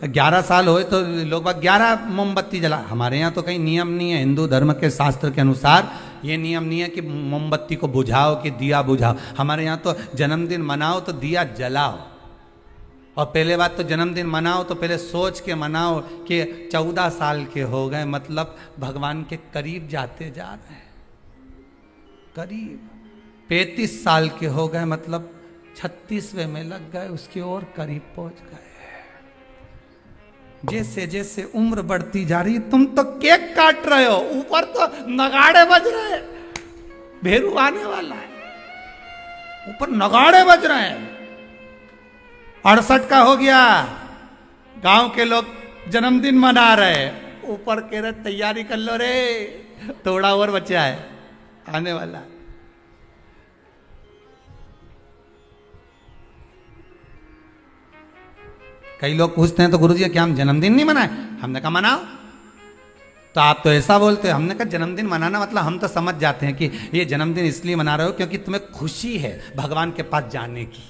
11 साल होए तो लोग 11 मोमबत्ती जला। हमारे यहाँ तो कहीं नियम नहीं है, हिंदू धर्म के शास्त्र के अनुसार ये नियम नहीं है कि मोमबत्ती को बुझाओ कि दिया बुझाओ। हमारे यहाँ तो जन्मदिन मनाओ तो दिया जलाओ। और पहले बात तो जन्मदिन मनाओ तो पहले सोच के मनाओ कि 14 साल के हो गए, मतलब भगवान के करीब जाते जा रहे हैं, करीब। 35 साल के हो गए, मतलब 36वें में लग गए, उसकी ओर करीब पहुंच गए। जैसे जैसे उम्र बढ़ती जा रही, तुम तो केक काट रहे हो, ऊपर तो नगाड़े बज रहे हैं, भेरू आने वाला है, ऊपर नगाड़े बज रहे हैं। 68 का हो गया, गांव के लोग जन्मदिन मना रहे, ऊपर कह रहे तैयारी कर लो रे, थोड़ा और बचा है, आने वाला है। कई लोग पूछते हैं तो गुरुजी क्या हम जन्मदिन नहीं मनाए? हमने कहा मनाओ, तो आप तो ऐसा बोलते हो। हमने कहा जन्मदिन मनाना मतलब हम तो समझ जाते हैं कि ये जन्मदिन इसलिए मना रहे हो क्योंकि तुम्हें खुशी है भगवान के पास जाने की,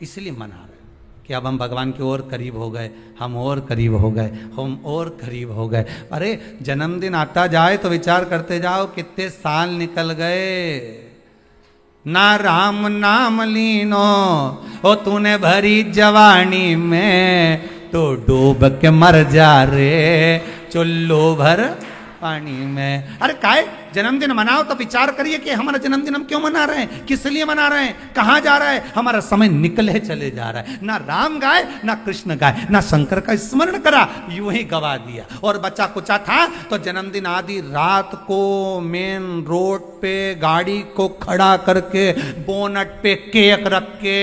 इसलिए मना रहे हो कि अब हम भगवान की ओर करीब हो गए, हम और करीब हो गए, हम और करीब हो गए। अरे जन्मदिन आता जाए तो विचार करते जाओ कितने साल निकल गए। ना राम नाम लीनो ओ तूने भरी जवानी में, तो डूब के मर जा रे चुल्लू भर पानी में। अरे काय जन्मदिन मनाओ तो विचार करिए कि हमारा जन्मदिन हम क्यों मना रहे हैं, किस लिए मना रहे हैं, कहां जा रहा है, हमारा समय निकले चले जा रहा है। ना राम गाय ना कृष्ण गाय ना शंकर का स्मरण करा, यूं ही गवा दिया। और बच्चा कुचा था तो जन्मदिन आदि रात को मेन रोड पे गाड़ी को खड़ा करके बोनट पे केक रख के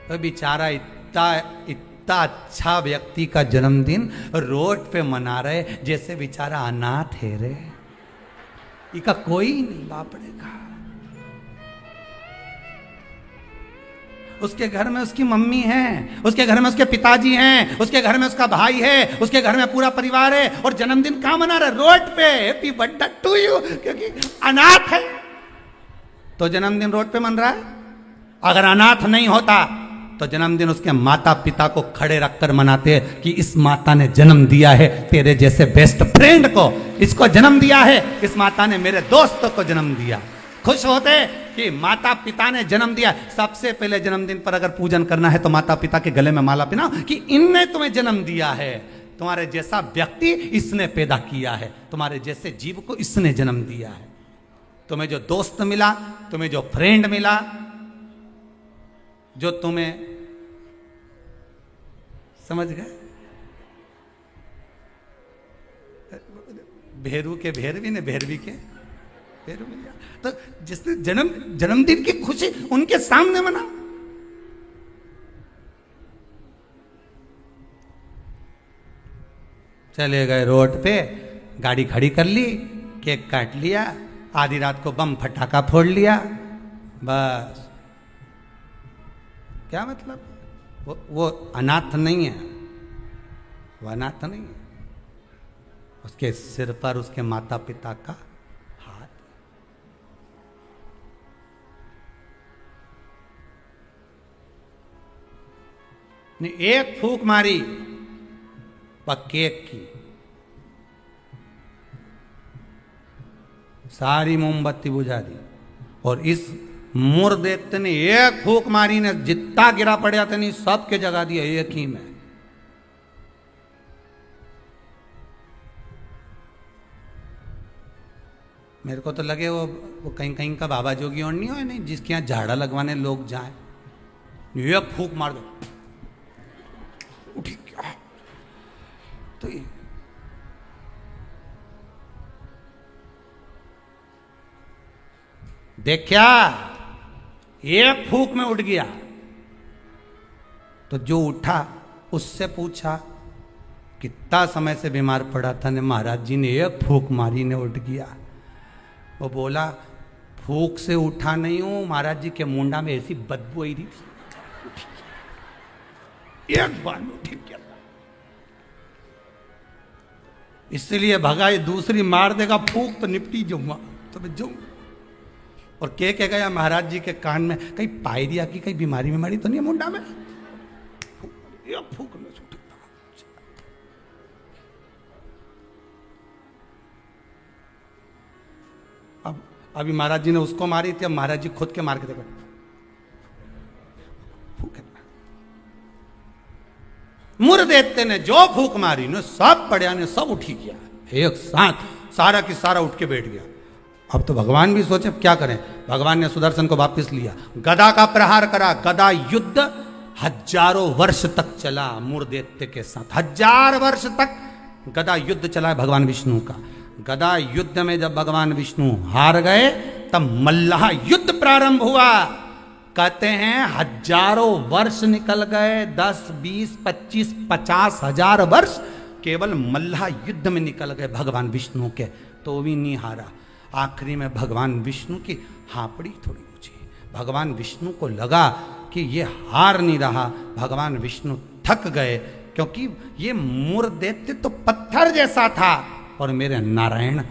तो बेचारा इतना अच्छा व्यक्ति का जन्मदिन रोड पे मना रहे जैसे बेचारा अनाथ है रे, इसका कोई नहीं बापड़े का। उसके घर में उसकी मम्मी है, उसके घर में उसके पिताजी हैं, उसके घर में उसका भाई है, उसके घर में पूरा परिवार है, और जन्मदिन कहां मना रहा है? रोड पे। हैप्पी बर्थडे टू यू, क्योंकि अनाथ है तो जन्मदिन रोड पे मन रहा है। अगर अनाथ नहीं होता तो जन्मदिन उसके माता पिता को खड़े रखकर मनाते कि इस माता ने जन्म दिया है तेरे जैसे बेस्ट फ्रेंड को, इसको जन्म दिया है, इस माता ने मेरे दोस्तों को जन्म दिया। खुश होते कि माता पिता ने जन्म दिया। सबसे पहले जन्मदिन पर अगर पूजन करना है तो माता पिता के गले में माला पहनाओ कि इनने तुम्हें जन्म दिया है, तुम्हारे जैसा व्यक्ति इसने पैदा किया है, तुम्हारे जैसे जीव को इसने जन्म दिया है। तुम्हें जो दोस्त मिला, तुम्हें जो फ्रेंड मिला, जो तुम्हें, समझ गए, भेरू के भेरवी ने भेरवी के भेरू मिल गया। तो जिसने जन्मदिन की खुशी उनके सामने मना। चले गए रोड पे, गाड़ी खड़ी कर ली, केक काट लिया, आधी रात को बम फटाका फोड़ लिया, बस। क्या मतलब? वो अनाथ नहीं है, वो अनाथ नहीं है। उसके सिर पर उसके माता पिता का हाथ। ने एक फूंक मारी केक की, सारी मोमबत्ती बुझा दी। और इस मुर्देते ने एक फूंक मारी ने जितना गिरा पड़ा था नहीं सबके जगा दिया एक ही में। मेरे को तो लगे वो कहीं कहीं का बाबा जोगी और नहीं हो, नहीं जिसके यहाँ झाड़ा लगवाने लोग जाए, एक फूंक मार दो उठी क्या तो ये देखा, एक फूंक में उठ गया। तो जो उठा उससे पूछा कितना समय से बीमार पड़ा था ने, महाराज जी ने एक फूंक मारी ने उठ गया। वो बोला फूंक से उठा नहीं हूं, महाराज जी के मुंडा में ऐसी बदबू आई थी, एक बार में उठ गया। इसलिए भगा, ये दूसरी मार देगा फूंक तो निपटी जाऊंगा, तो मैं जाऊं। और कह गया महाराज जी के कान में, कहीं पायरिया की कहीं बीमारी में मरी तो नहीं है मुंडा में, फूंक में छूट। अब अभी महाराज जी ने उसको मारी थी, अब महाराज जी खुद के मार के देखो, मुर्देते ने जो फूंक मारी ने सब पड़िया ने सब उठी गया एक साथ, सारा की सारा उठ के बैठ गया। अब तो भगवान भी सोचे क्या करें। भगवान ने सुदर्शन को वापस लिया, गदा का प्रहार करा, गदा युद्ध हजारों वर्ष तक चला मुर्देत्य के साथ। 1000 वर्ष तक गदा युद्ध चला है भगवान विष्णु का। गदा युद्ध में जब भगवान विष्णु हार गए तब मल्लाह युद्ध प्रारंभ हुआ। कहते हैं हजारों वर्ष निकल गए, 10, 20, 25, 50 हजार वर्ष केवल मल्लाह युद्ध में निकल गए भगवान विष्णु के, तो भी नहीं हारा। आखिरी में भगवान विष्णु की हापड़ी थोड़ी ऊंची, भगवान विष्णु को लगा कि ये हार नहीं रहा। भगवान विष्णु थक गए, क्योंकि ये मूर दैत्य तो पत्थर जैसा था और मेरे नारायण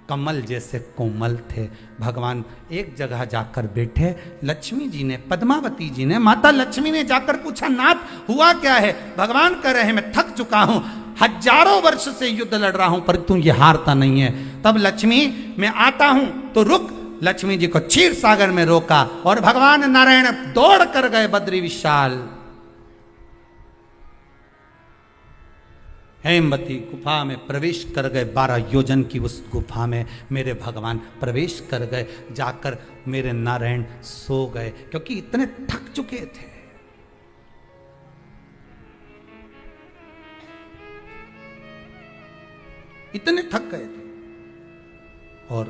कमल जैसे कोमल थे। भगवान एक जगह जाकर बैठे। लक्ष्मी जी ने, पद्मावती जी ने, माता लक्ष्मी ने जाकर पूछा, नाथ हुआ क्या है? भगवान कह रहे हैं मैं थक चुका हूं, हजारों वर्ष से युद्ध लड़ रहा हूं, पर तू ये हारता नहीं है। तब लक्ष्मी, मैं आता हूं तो रुक। लक्ष्मी जी को क्षीर सागर में रोका और भगवान नारायण दौड़ कर गए बद्री विशाल। हेमवती गुफा में प्रवेश कर गए। 12 योजन की उस गुफा में मेरे भगवान प्रवेश कर गए। जाकर मेरे नारायण सो गए, क्योंकि इतने थक चुके थे। इतने थक गए थे। और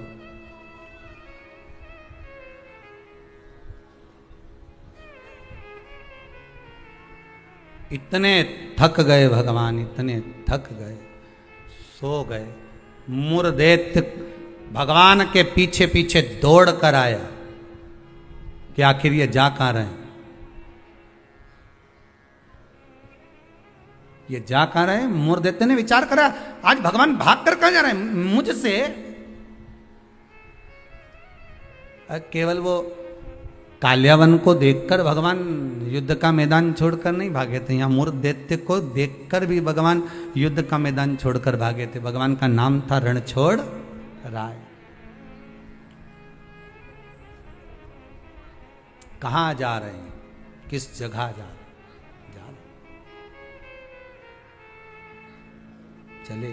इतने थक गए भगवान, इतने थक गए, सो गए। मूरदैत्य भगवान के पीछे पीछे दौड़ कर आया कि आखिर ये जा कहां रहे हैं, ये जा कहां रहे हैं। मूरदैत्य ने विचार करा, आज भगवान भाग कर कहां जा रहे हैं मुझसे। केवल वो काल्यावन को देखकर भगवान युद्ध का मैदान छोड़कर नहीं भागे थे, यहां मूरदैत्य को देखकर भी भगवान युद्ध का मैदान छोड़कर भागे थे। भगवान का नाम था रणछोड़ राय। कहां जा रहे हैं, किस जगह जा रहे हैं? जा रहे चले।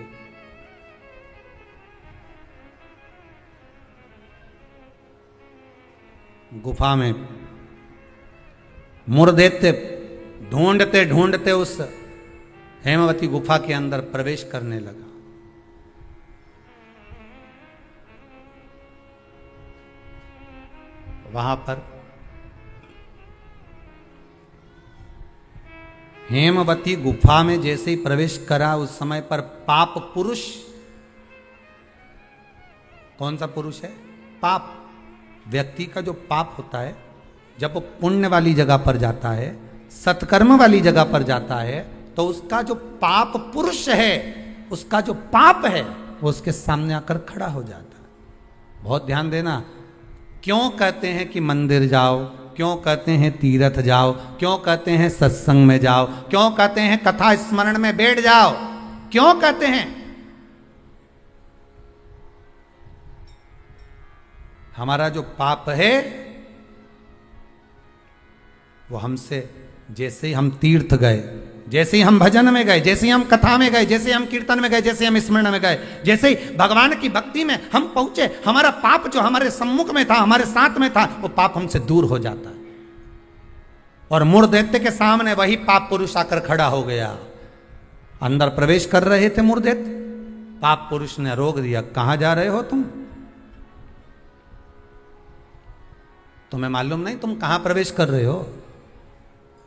गुफा में मूरदैत्य ढूंढते ढूंढते उस हेमवती गुफा के अंदर प्रवेश करने लगा। वहां पर हेमवती गुफा में जैसे ही प्रवेश करा, उस समय पर पाप पुरुष, कौन सा पुरुष है? पाप। व्यक्ति का जो पाप होता है, जब वो पुण्य वाली जगह पर जाता है, सत्कर्म वाली जगह पर जाता है, तो उसका जो पाप पुरुष है, उसका जो पाप है, वो उसके सामने आकर खड़ा हो जाता है। बहुत ध्यान देना। क्यों कहते हैं कि मंदिर जाओ, क्यों कहते हैं तीर्थ जाओ, क्यों कहते हैं सत्संग में जाओ, क्यों कहते हैं कथा स्मरण में बैठ जाओ, क्यों कहते हैं? हमारा जो पाप है वो हमसे, जैसे ही हम तीर्थ गए, जैसे ही हम भजन में गए, जैसे ही हम कथा में गए, जैसे ही हम कीर्तन में गए, जैसे ही हम स्मरण में गए, जैसे ही भगवान की भक्ति में हम पहुंचे, हमारा पाप जो हमारे सम्मुख में था, हमारे साथ में था, वो पाप हमसे दूर हो जाता है। और मूरदैत्य के सामने वही पाप पुरुष आकर खड़ा हो गया। अंदर प्रवेश कर रहे थे मूरदैत्य, पाप पुरुष ने रोक दिया। कहां जा रहे हो तुम? तुम्हें मालूम नहीं तुम कहां प्रवेश कर रहे हो?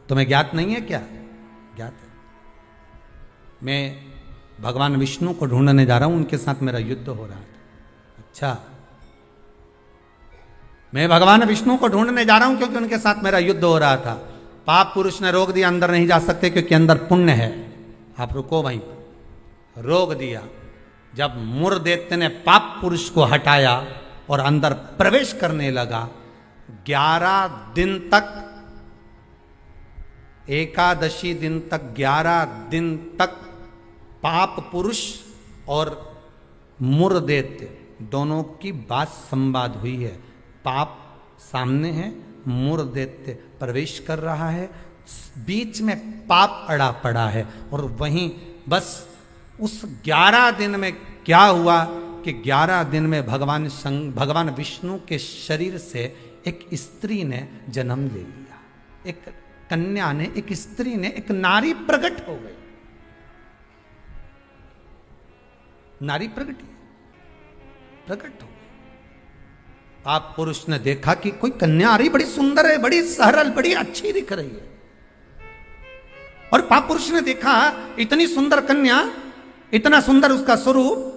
तुम्हें ज्ञात नहीं है क्या? ज्ञात है। मैं भगवान विष्णु को ढूंढने जा रहा हूं, उनके साथ मेरा युद्ध हो रहा था। अच्छा, मैं भगवान विष्णु को ढूंढने जा रहा हूं क्योंकि उनके साथ मेरा युद्ध हो रहा था। पाप पुरुष ने रोक दिया, अंदर नहीं जा सकते क्योंकि अंदर पुण्य है, आप रुको वहीं पर। रोक दिया। जब मूरदैत्य ने पाप पुरुष को हटाया और अंदर प्रवेश करने लगा, 11 दिन तक, एकादशी दिन तक, 11 दिन तक पाप पुरुष और मूरदैत्य दोनों की बात संवाद हुई है। पाप सामने है, मूरदैत्य प्रवेश कर रहा है, बीच में पाप अड़ा पड़ा है। और वहीं बस उस 11 दिन में क्या हुआ कि 11 दिन में भगवान विष्णु के शरीर से एक स्त्री ने जन्म ले लिया। एक कन्या ने, एक स्त्री ने, एक नारी प्रकट हो गई। नारी प्रकट हो गई। आप पुरुष ने देखा कि कोई कन्या आ रही, बड़ी सुंदर है, बड़ी सरल, बड़ी अच्छी दिख रही है। और पाप पुरुष ने देखा इतनी सुंदर कन्या, इतना सुंदर उसका स्वरूप,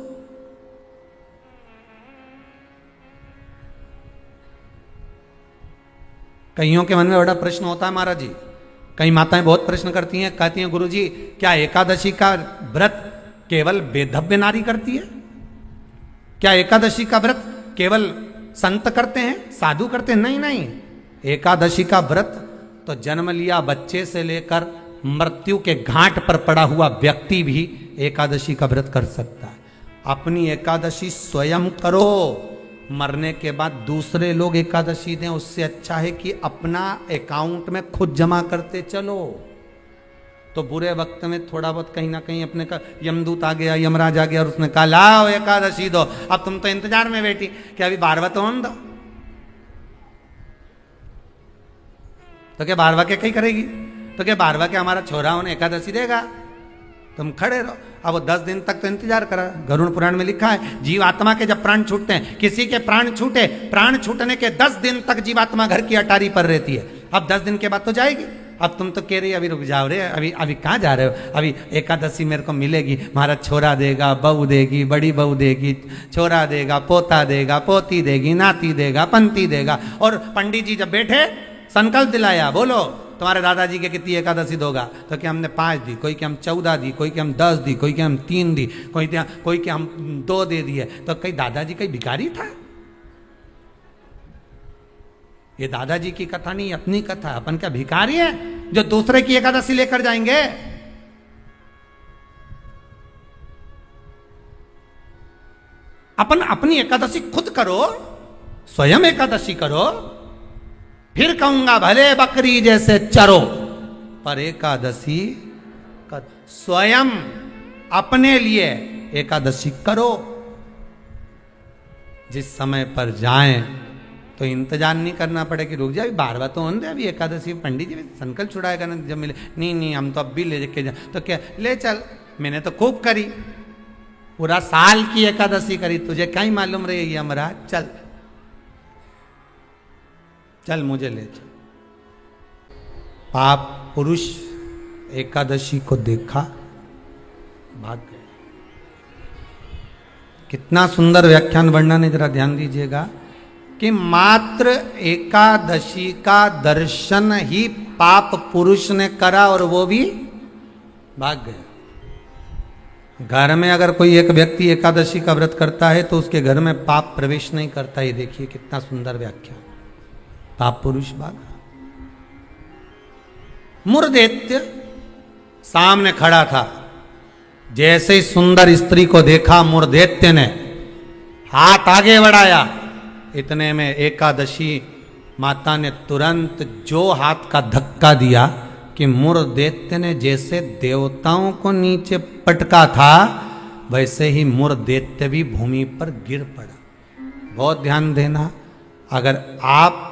कईयों के मन में बड़ा प्रश्न होता है महाराज जी, कई माताएं बहुत प्रश्न करती हैं, कहती हैं गुरु जी क्या एकादशी का व्रत केवल वेधव्य नारी करती है? क्या एकादशी का व्रत केवल संत करते हैं, साधु करते हैं? नहीं नहीं, एकादशी का व्रत तो जन्म लिया बच्चे से लेकर मृत्यु के घाट पर पड़ा हुआ व्यक्ति भी एकादशी का व्रत कर सकता है। अपनी एकादशी स्वयं करो, मरने के बाद दूसरे लोग एकादशी दें, उससे अच्छा है कि अपना अकाउंट में खुद जमा करते चलो। तो बुरे वक्त में थोड़ा बहुत कहीं ना कहीं अपने का यमदूत आ गया, यमराज आ गया और उसने कहा लाओ एकादशी दो, अब तुम तो इंतजार में बैठी कि अभी बारवा तो हम दो, तो क्या बारवा के कहीं करेगी? तो क्या बारवा के हमारा छोरा उन्हें एकादशी देगा? तुम खड़े रहो। अब वो 10 दिन तक तो इंतजार करा। गरुड़ पुराण में लिखा है जीवात्मा के जब प्राण छूटते हैं, किसी के प्राण छूटे, प्राण छूटने के 10 दिन तक जीवात्मा घर की अटारी पर रहती है। अब 10 दिन के बाद तो जाएगी। अब तुम तो कह रही अभी रुक जाओ रे, अभी अभी कहाँ जा रहे हो? अभी एकादशी मेरे को मिलेगी, हमारा छोरा देगा, बहू देगी, बड़ी बहू देगी, छोरा देगा, पोता देगा, पोती देगी, नाती देगा, पंती देगा। और पंडित जी जब बैठे संकल्प दिलाया, बोलो तुम्हारे दादाजी के कितनी एकादशी दोगा? तो कि हमने 5 दी, कोई कि हम 14 दी, कोई कि हम 10 दी, कोई कि हम 3 दी, कोई कि हम 2 दे दिए। तो कहीं दादाजी कहीं भिखारी था? ये दादाजी की कथा नहीं, अपनी कथा। अपन क्या भिखारी है जो दूसरे की एकादशी लेकर जाएंगे? अपन अपनी एकादशी खुद करो, स्वयं एकादशी करो, फिर कहूंगा भले बकरी जैसे चरो, पर एकादशी स्वयं अपने लिए एकादशी करो। जिस समय पर जाएं तो इंतजार नहीं करना पड़े कि रुक जाए, बारवा तो होने दे, अभी एकादशी पंडित जी संकल्प छुड़ाएगा ना जब मिले। नहीं नहीं, हम तो अब भी ले के जा, तो क्या ले चल, मैंने तो खूब करी, पूरा साल की एकादशी करी, तुझे कहीं मालूम रही है हमारा? चल चल मुझे ले चल। पाप पुरुष एकादशी को देखा, भाग गए। कितना सुंदर व्याख्यान वर्णन है, जरा ध्यान दीजिएगा कि मात्र एकादशी का दर्शन ही पाप पुरुष ने करा और वो भी भाग गया। घर में अगर कोई एक व्यक्ति एकादशी का व्रत करता है तो उसके घर में पाप प्रवेश नहीं करता। ये देखिए कितना सुंदर व्याख्यान। पाप पुरुष भागा। मुरदैत्य सामने खड़ा था, जैसे ही सुंदर स्त्री को देखा मुरदैत्य ने हाथ आगे बढ़ाया, इतने में एकादशी माता ने तुरंत जो हाथ का धक्का दिया कि मुरदैत्य ने जैसे देवताओं को नीचे पटका था वैसे ही मुरदैत्य भी भूमि पर गिर पड़ा। बहुत ध्यान देना, अगर आप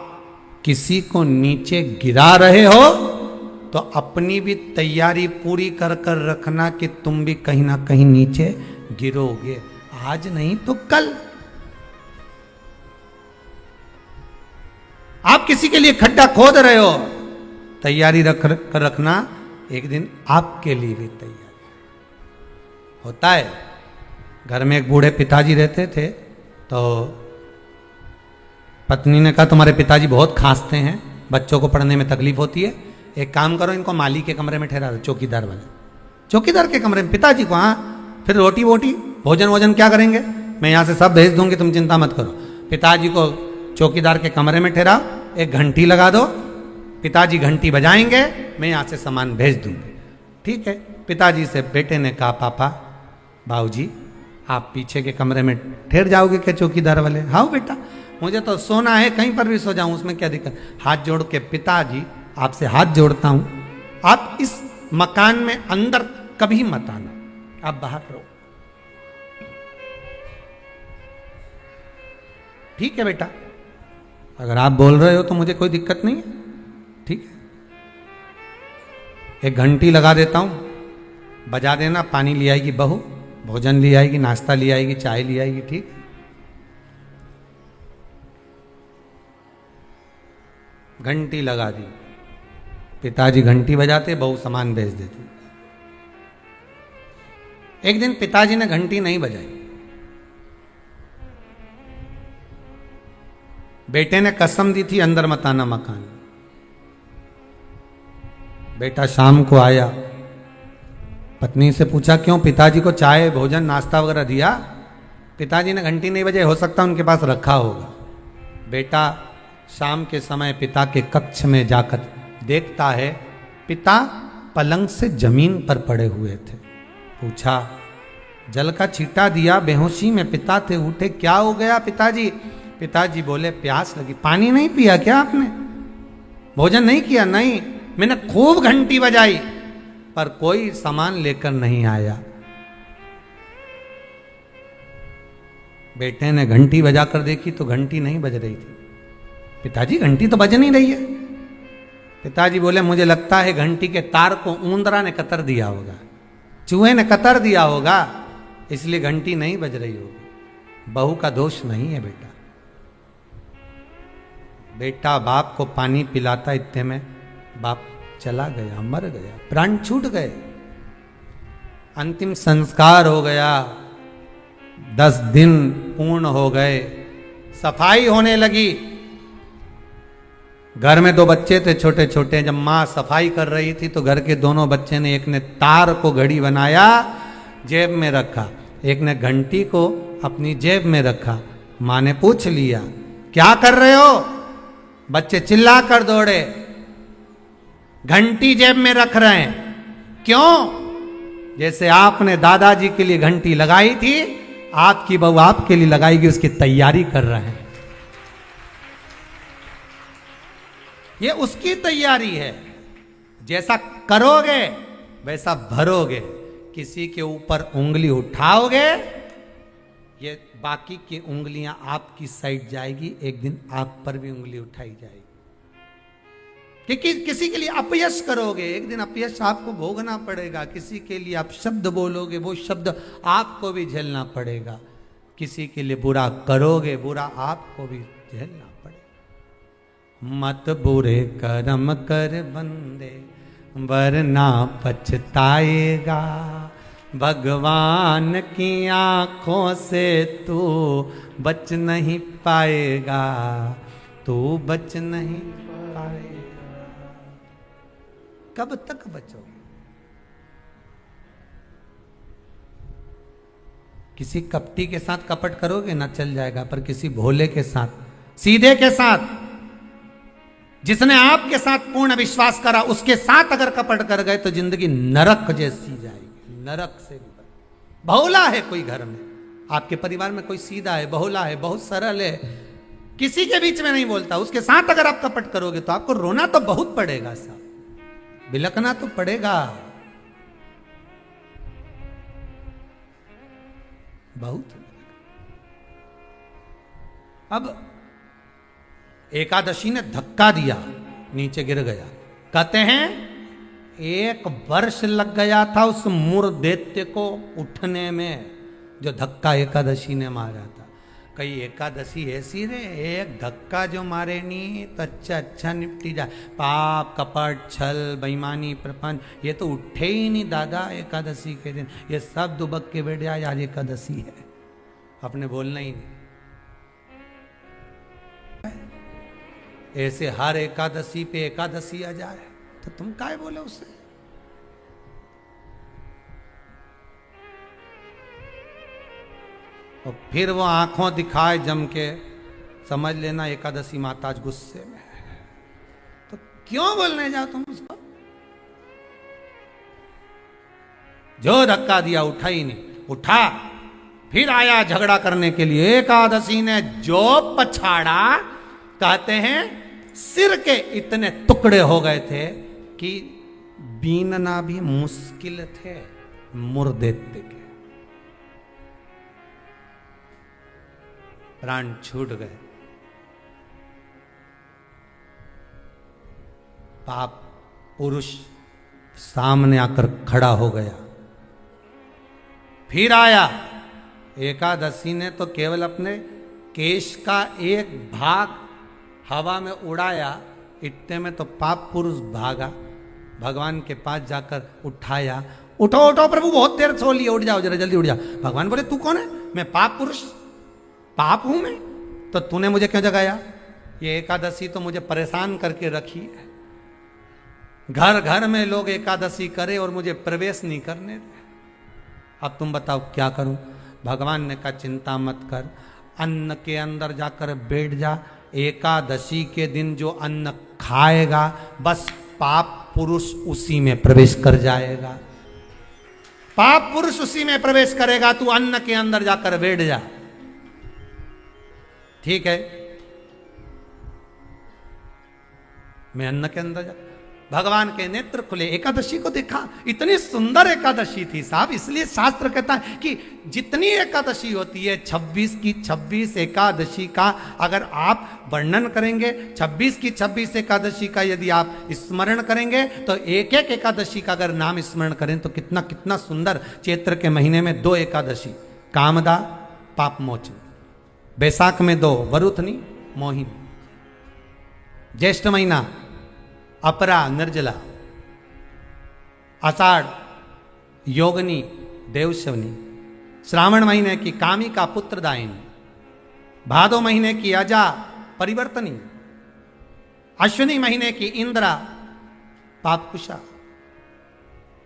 किसी को नीचे गिरा रहे हो तो अपनी भी तैयारी पूरी कर कर रखना कि तुम भी कहीं ना कहीं नीचे गिरोगे, आज नहीं तो कल। आप किसी के लिए खड्डा खोद रहे हो, तैयारी रख कर रखना, एक दिन आपके लिए भी तैयारी होता है। घर में एक बूढ़े पिताजी रहते थे, तो पत्नी ने कहा तुम्हारे पिताजी बहुत खांसते हैं, बच्चों को पढ़ने में तकलीफ होती है, एक काम करो इनको माली के कमरे में ठहरा दो, चौकीदार वाले, चौकीदार के कमरे में पिताजी को। हाँ, फिर रोटी वोटी भोजन वोजन क्या करेंगे, मैं यहाँ से सब भेज दूंगी, तुम चिंता मत करो। पिताजी को चौकीदार के कमरे में ठहराओ, एक घंटी लगा दो, पिताजी घंटी बजाएंगे, मैं यहाँ से सामान भेज दूंगी। ठीक है। पिताजी से बेटे ने कहा पापा बाबूजी आप पीछे के कमरे में ठहर जाओगे क्या चौकीदार वाले? हाँ बेटा, मुझे तो सोना है, कहीं पर भी सो जाऊं, उसमें क्या दिक्कत। हाथ जोड़ के पिताजी आपसे हाथ जोड़ता हूं, आप इस मकान में अंदर कभी मत आना, आप बाहर रहो। ठीक है बेटा, अगर आप बोल रहे हो तो मुझे कोई दिक्कत नहीं है। ठीक है, एक घंटी लगा देता हूं, बजा देना, पानी ले आएगी बहू, भोजन ले आएगी, नाश्ता ले आएगी, चाय ले आएगी। ठीक, घंटी लगा दी, पिताजी घंटी बजाते, बहू सामान भेज देती। एक दिन पिताजी ने घंटी नहीं बजाई, बेटे ने कसम दी थी अंदर मत आना मकान, बेटा शाम को आया, पत्नी से पूछा क्यों, पिताजी को चाय भोजन नाश्ता वगैरह दिया? पिताजी ने घंटी नहीं बजाई, हो सकता उनके पास रखा होगा। बेटा शाम के समय पिता के कक्ष में जाकर देखता है पिता पलंग से जमीन पर पड़े हुए थे। पूछा, जल का छींटा दिया, बेहोशी में पिता थे, उठे, क्या हो गया पिताजी? पिताजी बोले, प्यास लगी। पानी नहीं पिया क्या आपने? भोजन नहीं किया? नहीं, मैंने खूब घंटी बजाई पर कोई सामान लेकर नहीं आया। बेटे ने घंटी बजाकर देखी तो घंटी नहीं बज रही थी। पिताजी घंटी तो बज नहीं रही है। पिताजी बोले, मुझे लगता है घंटी के तार को ऊंदरा ने कतर दिया होगा, चूहे ने कतर दिया होगा, इसलिए घंटी नहीं बज रही होगी। बहू का दोष नहीं है बेटा। बेटा बाप को पानी पिलाता, इतने में बाप चला गया, मर गया, प्राण छूट गए, अंतिम संस्कार हो गया। 10 दिन पूर्ण हो गए, सफाई होने लगी। घर में 2 बच्चे थे छोटे छोटे। जब माँ सफाई कर रही थी तो घर के दोनों बच्चे ने, एक ने तार को घड़ी बनाया, जेब में रखा, एक ने घंटी को अपनी जेब में रखा। माँ ने पूछ लिया, क्या कर रहे हो? बच्चे चिल्ला कर दौड़े, घंटी जेब में रख रहे हैं। क्यों? जैसे आपने दादाजी के लिए घंटी लगाई थी, आपकी बहू आपके लिए लगाएगी, उसकी तैयारी कर रहे हैं। ये उसकी तैयारी है। जैसा करोगे वैसा भरोगे। किसी के ऊपर उंगली उठाओगे, ये बाकी की उंगलियां आपकी साइड जाएगी, एक दिन आप पर भी उंगली उठाई जाएगी। कि किसी के लिए अपयश करोगे, एक दिन अपयश आपको भोगना पड़ेगा। किसी के लिए आप शब्द बोलोगे, वो शब्द आपको भी झेलना पड़ेगा। किसी के लिए बुरा करोगे, बुरा आपको भी झेलना पड़ेगा। मत बुरे कर्म कर बंदे, वरना पछताएगा। भगवान की आंखों से तू बच नहीं पाएगा, तू बच नहीं पाएगा। कब तक बचोगे? किसी कपटी के साथ कपट करोगे ना, चल जाएगा, पर किसी भोले के साथ, सीधे के साथ, जिसने आपके साथ पूर्ण विश्वास करा, उसके साथ अगर कपट कर गए तो जिंदगी नरक जैसी जाएगी, नरक से भी। भोला है कोई घर में, आपके परिवार में कोई सीधा है, भोला है, बहुत सरल है, किसी के बीच में नहीं बोलता, उसके साथ अगर आप कपट करोगे तो आपको रोना तो बहुत पड़ेगा साहब, बिलकना तो पड़ेगा बहुत। अब एकादशी ने धक्का दिया, नीचे गिर गया। कहते हैं 1 वर्ष लग गया था उस मूर दैत्य को उठने में, जो धक्का एकादशी ने मारा था। कई एकादशी ऐसी रे, एक धक्का जो मारे नहीं तो अच्छा निपटी जाए। पाप कपट छल बेईमानी प्रपंच, ये तो उठे ही नहीं दादा एकादशी के दिन। ये सब दुबक के बैठ जाए, आज एकादशी है, अपने बोलना ही नहीं। ऐसे हर एकादशी पे एकादशी आ जाए तो तुम काय बोले उससे? और फिर वो आंखों दिखाए जम के, समझ लेना एकादशी माता आज गुस्से में है। तो क्यों बोलने जाओ तुम उसको? जो धक्का दिया उठा ही नहीं, उठा फिर आया झगड़ा करने के लिए। एकादशी ने जो पछाड़ा, कहते हैं सिर के इतने टुकड़े हो गए थे कि बीनना भी मुश्किल थे मुर्दैत्य के। प्राण छूट गए। पाप पुरुष सामने आकर खड़ा हो गया। फिर आया। एकादशी ने तो केवल अपने केश का एक भाग हवा में उड़ाया, इतने में तो पाप पुरुष भागा, भगवान के पास जाकर उठाया। उठो उठो प्रभु, बहुत देर सो लिए, उठ जाओ जरा जल्दी उठ जाओ। भगवान बोले तू कौन है? मैं पाप पुरुष, पाप हूं मैं, तो तूने मुझे क्यों जगाया? ये एकादशी तो मुझे परेशान करके रखी है। घर घर में लोग एकादशी करे और मुझे प्रवेश नहीं करने दे। अब तुम बताओ क्या करूं? भगवान ने कहा चिंता मत कर, अन्न के अंदर जाकर बैठ जा। एकादशी के दिन जो अन्न खाएगा बस पाप पुरुष उसी में प्रवेश कर जाएगा। पाप पुरुष उसी में प्रवेश करेगा। तू अन्न के अंदर जाकर बैठ जा, ठीक है? मैं अन्न के अंदर जा। भगवान के नेत्र खुले, एकादशी को देखा, इतनी सुंदर एकादशी थी साहब। इसलिए शास्त्र कहता है कि जितनी एकादशी होती है 26 की 26 एकादशी का अगर आप वर्णन करेंगे, 26 की 26 एकादशी का यदि आप स्मरण करेंगे तो एक एक एकादशी का अगर नाम स्मरण करें तो कितना कितना सुंदर। चैत्र के महीने में 2 एकादशी, कामदा पाप मोचन। बैसाख में 2, वरुथनी मोहिनी। ज्येष्ठ महीना अपरा निर्जला। आषाढ़ योगनी देवशवनी। श्रावण महीने की कामिका पुत्रदायिनी। भादो महीने की अजा परिवर्तनी। अश्विनी महीने की इंद्रा पापकुशा।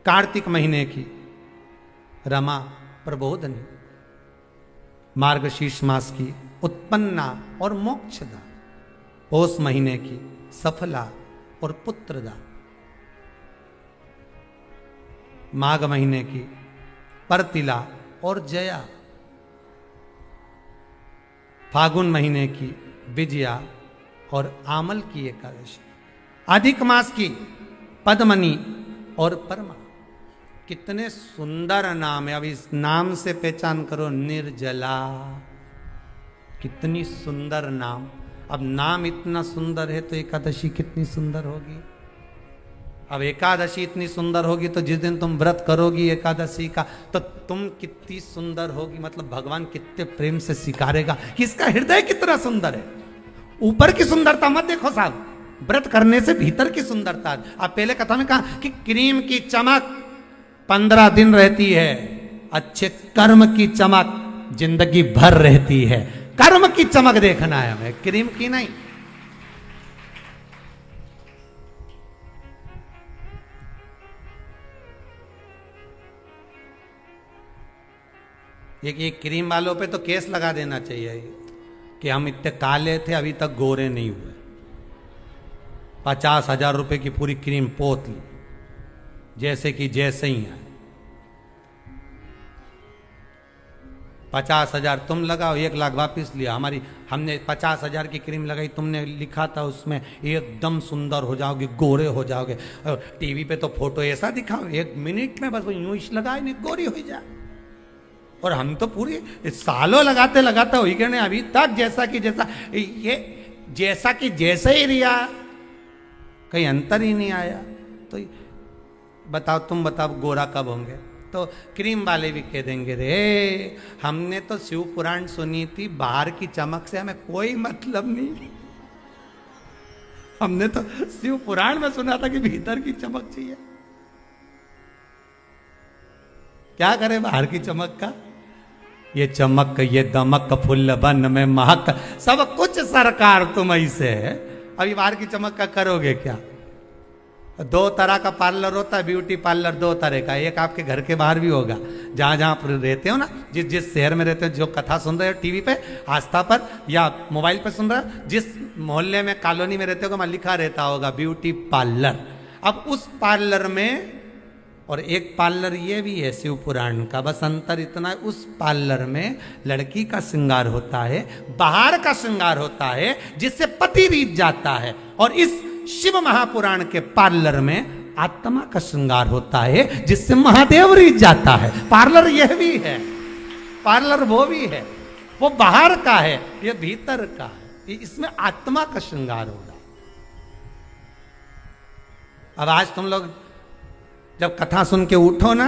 कार्तिक महीने की रमा प्रबोधनी। मार्गशीर्ष मास की उत्पन्ना और मोक्षदा। पौष महीने की सफला और पुत्रदा। माघ महीने की परतिला और जया। फागुन महीने की विजया और आमल की एकादशी। अधिक मास की पद्मनी और परमा। कितने सुंदर नाम है। अब इस नाम से पहचान करो, निर्जला। कितनी सुंदर नाम। अब नाम इतना सुंदर है तो एकादशी कितनी सुंदर होगी। अब एकादशी इतनी सुंदर होगी तो जिस दिन तुम व्रत करोगी एकादशी का तो तुम कितनी सुंदर होगी। मतलब भगवान कितने प्रेम से स्वीकारेगा कि इसका हृदय कितना सुंदर है। ऊपर की सुंदरता मत देखो साहब, व्रत करने से भीतर की सुंदरता। अब पहले कथा में कहा कि क्रीम की चमक 15 दिन रहती है, अच्छे कर्म की चमक जिंदगी भर रहती है। कर्म की चमक देखना है हमें, क्रीम की नहीं। ये क्रीम वालों पे तो केस लगा देना चाहिए कि हम इतने काले थे अभी तक गोरे नहीं हुए। 50,000 रुपए की पूरी क्रीम पोत ली, जैसे कि जैसे ही है। 50,000 तुम लगाओ, 1 लाख वापिस लिया। हमने 50,000 की क्रीम लगाई, तुमने लिखा था उसमें एकदम सुंदर हो जाओगे, गोरे हो जाओगे। और टीवी पे तो फोटो ऐसा दिखाओ 1 मिनट में बस वो यूं ही लगाए नहीं गोरी हो जाए। और हम तो पूरी सालों लगाते लगाते हो गए नहीं अभी तक जैसा कि जैसा ये जैसा कि जैसे ही रिया, कहीं अंतर ही नहीं आया। तो बताओ, तुम बताओ गोरा कब होंगे? तो क्रीम वाले भी कह देंगे रे हमने तो शिव पुराण सुनी थी, बाहर की चमक से हमें कोई मतलब नहीं। हमने तो शिव पुराण में सुना था कि भीतर की चमक चाहिए। क्या करे बाहर की चमक का? ये चमक ये दमक फुल्ल बन में महक सब कुछ सरकार तुम ऐसे है। अभी बाहर की चमक का करोगे क्या? 2 तरह का पार्लर होता है, ब्यूटी पार्लर 2 तरह का। एक आपके घर के बाहर भी होगा, जहां जहां आप रहते हो ना, जिस जिस शहर में रहते हो, जो कथा सुन रहे हो टीवी पे, आस्था पर या मोबाइल पे सुन रहे हो, जिस मोहल्ले में कॉलोनी में रहते हो वहां लिखा रहता होगा ब्यूटी पार्लर। अब उस पार्लर में और एक पार्लर ये भी है शिव पुराण का, बस अंतर इतना है, उस पार्लर में लड़की का श्रृंगार होता है, बाहर का श्रृंगार होता है जिससे पति रीत जाता है। और इस शिव महापुराण के पार्लर में आत्मा का श्रृंगार होता है जिससे महादेव रीत जाता है। पार्लर यह भी है, पार्लर वो भी है। वो बाहर का है, ये भीतर का है। इसमें आत्मा का श्रृंगार होगा। अब आज तुम लोग जब कथा सुन के उठो ना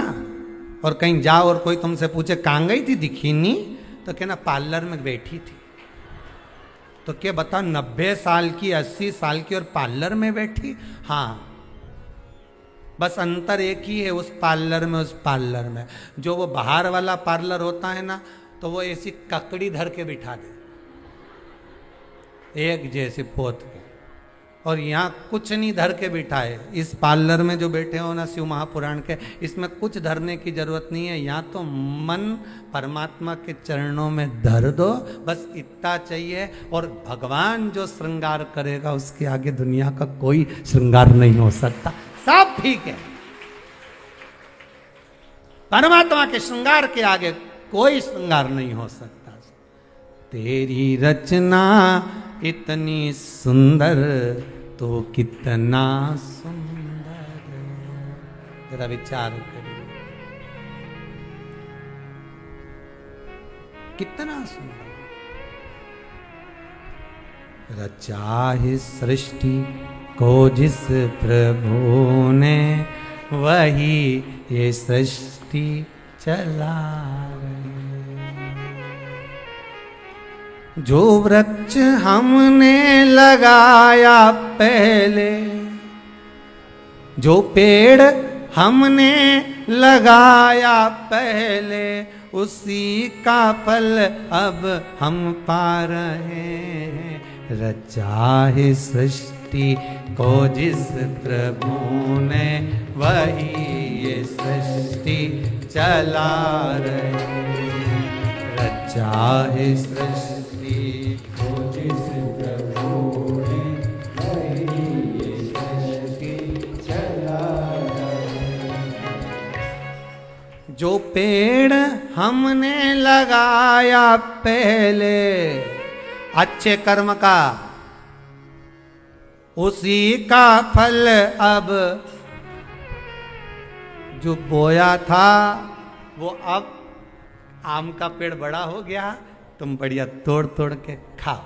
और कहीं जाओ और कोई तुमसे पूछे कहाँ गई थी, दिखी नहीं, तो कहना पार्लर में बैठी थी। तो क्या बता 90 साल की 80 साल की और पार्लर में बैठी? हाँ, बस अंतर एक ही है उस पार्लर में उस पार्लर में। जो वो बाहर वाला पार्लर होता है ना, तो वो ऐसी ककड़ी धर के बिठा दे, एक जैसी पोत के। और यहाँ कुछ नहीं धर के बिठाए। इस पार्लर में जो बैठे हो ना शिव महापुराण के, इसमें कुछ धरने की जरूरत नहीं है। यहाँ तो मन परमात्मा के चरणों में धर दो, बस इतना चाहिए। और भगवान जो श्रृंगार करेगा उसके आगे दुनिया का कोई श्रृंगार नहीं हो सकता, सब ठीक है। परमात्मा के श्रृंगार के आगे कोई श्रृंगार नहीं हो सकता। तेरी रचना इतनी सुंदर तो कितना सुंदर, जरा विचार करिए, कितना सुंदर। रचा है सृष्टि को जिस प्रभु ने, वही ये सृष्टि चला रहे। जो वृक्ष हमने लगाया पहले, जो पेड़ हमने लगाया पहले, उसी का फल अब हम पा रहे हैं। रचा है सृष्टि को जिस प्रभु ने, वही ये सृष्टि चला रहे। रचा है सृष्टि को जिस प्रभु ने, वही ये सृष्टि चला रहे। जो पेड़ हमने लगाया पहले अच्छे कर्म का, उसी का फल अब जो बोया था वो अब आम का पेड़ बड़ा हो गया, तुम बढ़िया तोड़ तोड़ के खाओ,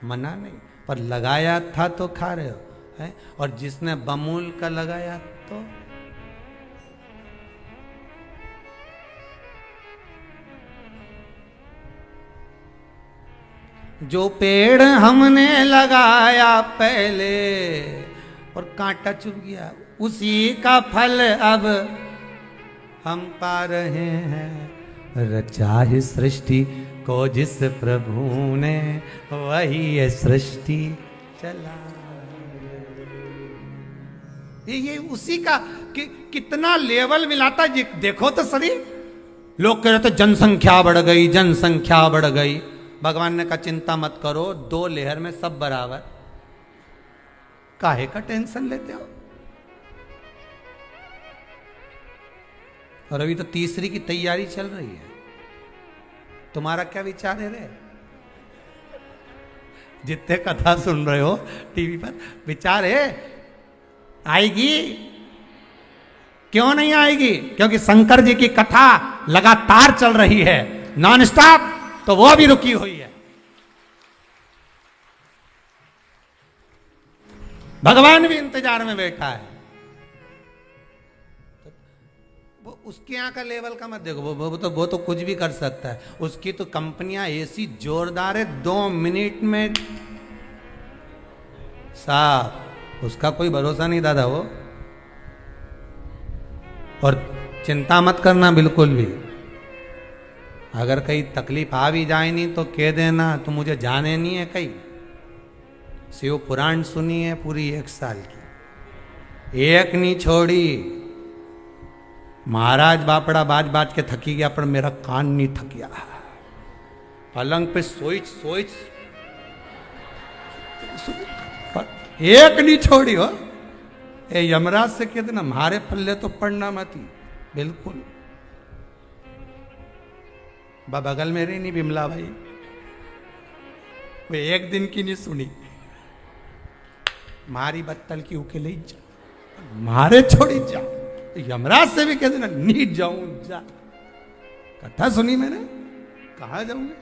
मना नहीं, पर लगाया था तो खा रहे हो है? और जिसने बमूल का लगाया तो जो पेड़ हमने लगाया पहले और कांटा चुभ गया, उसी का फल अब हम पा रहे हैं। रचा है सृष्टि को जिस प्रभु ने, वही है सृष्टि चला। ये उसी का कितना लेवल मिलाता है, देखो तो सही। लोग कह रहे थे जनसंख्या बढ़ गई, जनसंख्या बढ़ गई। भगवान ने कहा चिंता मत करो, 2 लेयर में सब बराबर, काहे का टेंशन लेते हो। और अभी तो तीसरी की तैयारी चल रही है, तुम्हारा क्या विचार है रे? जितने कथा सुन रहे हो टीवी पर, विचार है आएगी? क्यों नहीं आएगी? क्योंकि शंकर जी की कथा लगातार चल रही है, नॉन स्टॉप, तो वो भी रुकी हुई है। भगवान भी इंतजार में बैठा है। वो उसके यहाँ का लेवल का मत देखो, वो तो कुछ भी कर सकता है। उसकी तो कंपनियां ऐसी जोरदार है, 2 मिनट में साफ, उसका कोई भरोसा नहीं दादा वो। और चिंता मत करना बिल्कुल भी, अगर कहीं तकलीफ आ भी जाए नहीं तो कह देना तो मुझे जाने नहीं है कहीं। शिव पुराण सुनी है पूरी 1 साल की, एक नहीं छोड़ी। महाराज बापड़ा बाज बाज के थकी गया, पर मेरा कान नहीं थकिया। पलंग पे सोच सोच एक नहीं छोड़ी हो। ए यमराज से कहते ना हमारे पल्ले तो पड़ना मत ही, बिल्कुल। बगल में रही नहीं बिमला भाई, वो एक दिन की नहीं सुनी, मारी बत्तल की उकेले जा, मारे छोड़ी जा। यमराज से भी कहते ना नीट जाऊं जा। कथा सुनी मैंने, कहा जाऊंगे?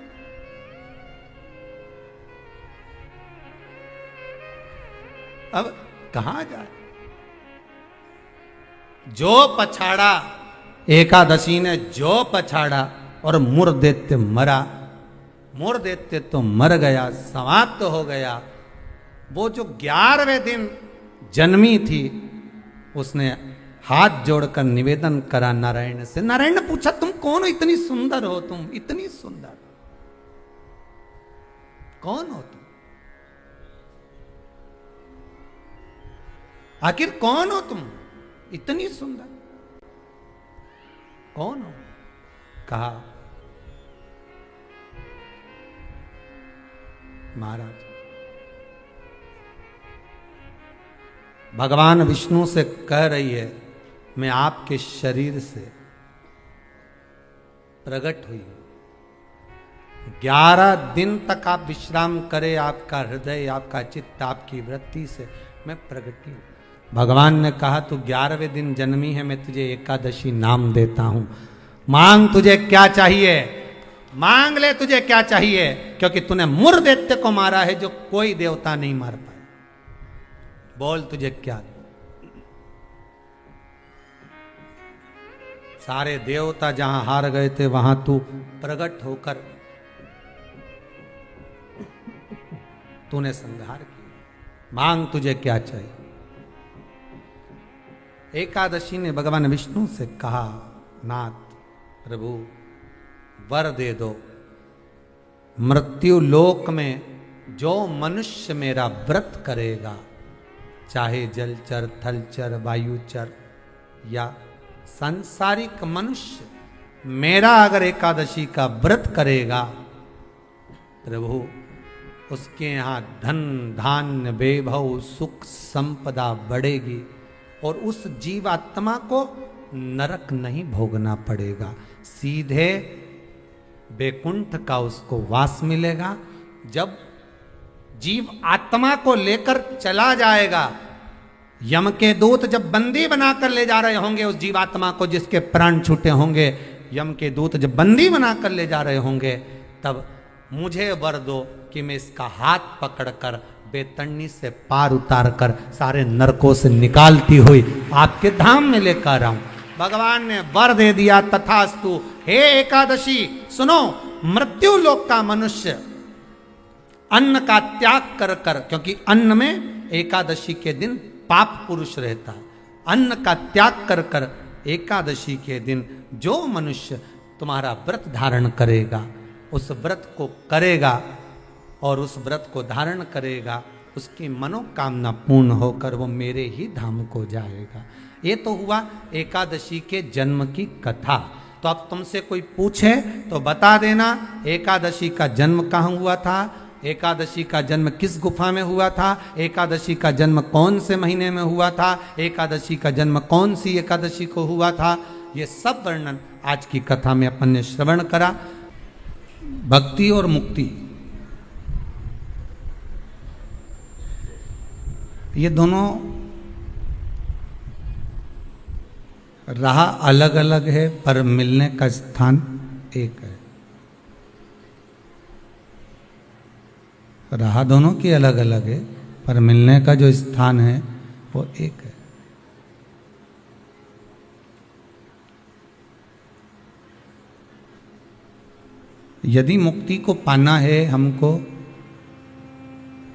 अब कहां जाए? जो पछाड़ा, एकादशी ने जो पछाड़ा और मुर दैत्य मरा, मुर दैत्य तो मर गया, समाप्त तो हो गया। वो जो 11वें दिन जन्मी थी, उसने हाथ जोड़कर निवेदन करा नारायण से। नारायण ने पूछा तुम कौन हो, इतनी सुंदर हो तुम, इतनी सुंदर कौन हो तुम? आखिर कौन हो तुम इतनी सुंदर, कौन हो? कहा महाराज भगवान विष्णु से कह रही है, मैं आपके शरीर से प्रकट हुई हूं। 11 दिन तक आप विश्राम करें, आपका हृदय, आपका चित्त, आपकी वृत्ति से मैं प्रकट हूं। भगवान ने कहा तू 11वें दिन जन्मी है, मैं तुझे एकादशी नाम देता हूं। मांग तुझे क्या चाहिए, मांग ले तुझे क्या चाहिए, क्योंकि तूने मुर दैत्य को मारा है जो कोई देवता नहीं मार पाए। बोल तुझे क्या। सारे देवता जहां हार गए थे वहां तू प्रकट होकर तूने संहार किया। मांग तुझे क्या चाहिए। एकादशी ने भगवान विष्णु से कहा, नाथ प्रभु वर दे दो, मृत्यु लोक में जो मनुष्य मेरा व्रत करेगा, चाहे जलचर, थलचर, वायुचर या सांसारिक मनुष्य, मेरा अगर एकादशी का व्रत करेगा, प्रभु उसके यहाँ धन धान्य वैभव सुख संपदा बढ़ेगी और उस जीवात्मा को नरक नहीं भोगना पड़ेगा, सीधे बैकुंठ का उसको वास मिलेगा। जब जीव आत्मा को लेकर चला जाएगा, यम के दूत जब बंदी बनाकर ले जा रहे होंगे उस जीवात्मा को जिसके प्राण छूटे होंगे, यम के दूत जब बंदी बनाकर ले जा रहे होंगे, तब मुझे वर दो कि मैं इसका हाथ पकड़कर बेतरनी से पार उतार कर सारे नरकों से निकालती हुई आपके धाम में लेकर आऊं। भगवान ने वर दे दिया, तथास्तु। हे एकादशी सुनो, मृत्यु लोक का मनुष्य अन्न का त्याग कर कर, क्योंकि अन्न में एकादशी के दिन पाप पुरुष रहता है, अन्न का त्याग कर कर एकादशी के दिन जो मनुष्य तुम्हारा व्रत धारण करेगा, उस व्रत को करेगा और उस व्रत को धारण करेगा, उसकी मनोकामना पूर्ण होकर वो मेरे ही धाम को जाएगा। ये तो हुआ एकादशी के जन्म की कथा। तो अब तुमसे कोई पूछे तो बता देना एकादशी का जन्म कहाँ हुआ था, एकादशी का जन्म किस गुफा में हुआ था, एकादशी का जन्म कौन से महीने में हुआ था, एकादशी का जन्म कौन सी एकादशी को हुआ था। ये सब वर्णन आज की कथा में अपन ने श्रवण करा। भक्ति और मुक्ति ये दोनों राह अलग अलग है पर मिलने का स्थान एक है। राह दोनों की अलग अलग है पर मिलने का जो स्थान है वो एक है। यदि मुक्ति को पाना है हमको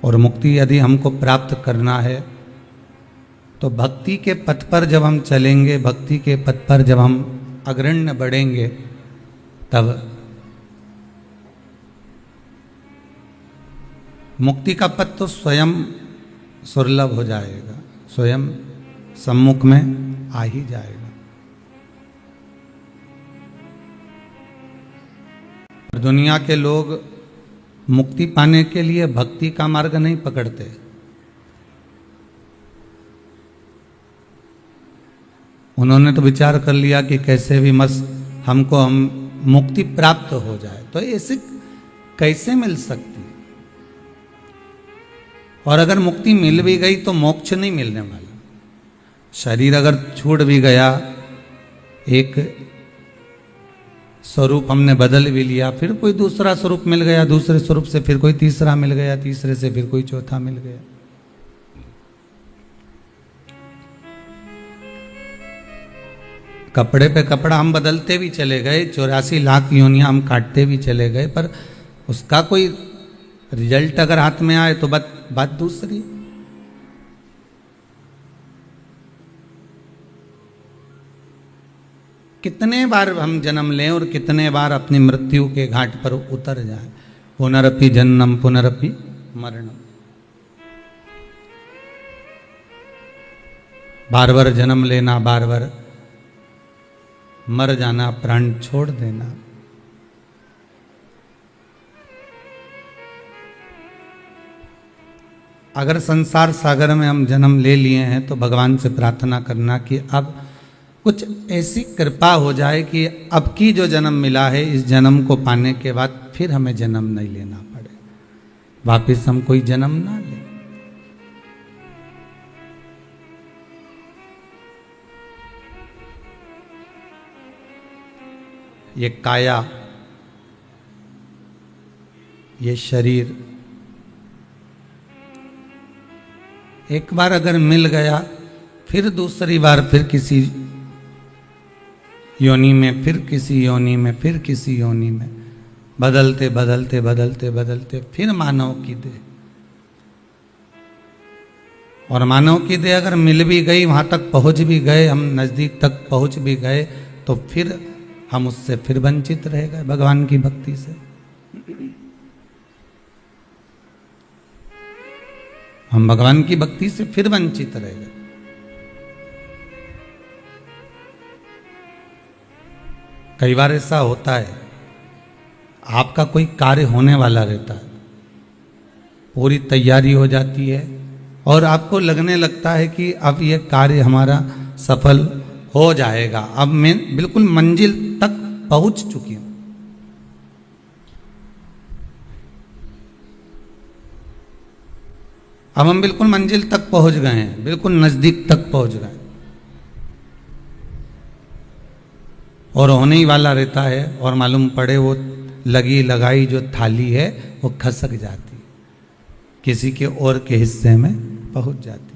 और मुक्ति यदि हमको प्राप्त करना है तो भक्ति के पथ पर जब हम चलेंगे, भक्ति के पथ पर जब हम अग्रण्य बढ़ेंगे, तब मुक्ति का पथ तो स्वयं सुलभ हो जाएगा, स्वयं सम्मुख में आ ही जाएगा। दुनिया के लोग मुक्ति पाने के लिए भक्ति का मार्ग नहीं पकड़ते, उन्होंने तो विचार कर लिया कि कैसे भी हम मुक्ति प्राप्त हो जाए। तो ऐसे कैसे मिल सकती? और अगर मुक्ति मिल भी गई तो मोक्ष नहीं मिलने वाला। शरीर अगर छूट भी गया, एक स्वरूप हमने बदल भी लिया, फिर कोई दूसरा स्वरूप मिल गया, दूसरे स्वरूप से फिर कोई तीसरा मिल गया, तीसरे से फिर कोई चौथा मिल गया। कपड़े पे कपड़ा हम बदलते भी चले गए, 84 लाख योनियां हम काटते भी चले गए, पर उसका कोई रिजल्ट अगर हाथ में आए तो बात दूसरी। कितने बार हम जन्म लें और कितने बार अपनी मृत्यु के घाट पर उतर जाए। पुनरपि जन्म पुनरपि मरणम। बार बार जन्म लेना, बार बार मर जाना, प्राण छोड़ देना। अगर संसार सागर में हम जन्म ले लिए हैं तो भगवान से प्रार्थना करना कि अब कुछ ऐसी कृपा हो जाए कि अब की जो जन्म मिला है, इस जन्म को पाने के बाद फिर हमें जन्म नहीं लेना पड़े, वापिस हम कोई जन्म ना लें। ये काया, ये शरीर एक बार अगर मिल गया, फिर दूसरी बार फिर किसी योनि में, फिर किसी योनि में, फिर किसी योनि में, बदलते बदलते बदलते बदलते फिर मानव की देह। और मानव की देह अगर मिल भी गई, वहां तक पहुंच भी गए, हम नजदीक तक पहुंच भी गए, तो फिर हम उससे फिर वंचित रह गए भगवान की भक्ति से। हम भगवान की भक्ति से फिर वंचित रह गए। कई बार ऐसा होता है, आपका कोई कार्य होने वाला रहता है, पूरी तैयारी हो जाती है और आपको लगने लगता है कि अब यह कार्य हमारा सफल हो जाएगा, अब मैं बिल्कुल मंजिल तक पहुंच चुकी हूं। अब हम बिल्कुल मंजिल तक पहुंच गए हैं, बिल्कुल नजदीक तक पहुंच गए, और होने ही वाला रहता है, और मालूम पड़े वो लगी लगाई जो थाली है वो खसक जाती, किसी के और के हिस्से में पहुंच जाती।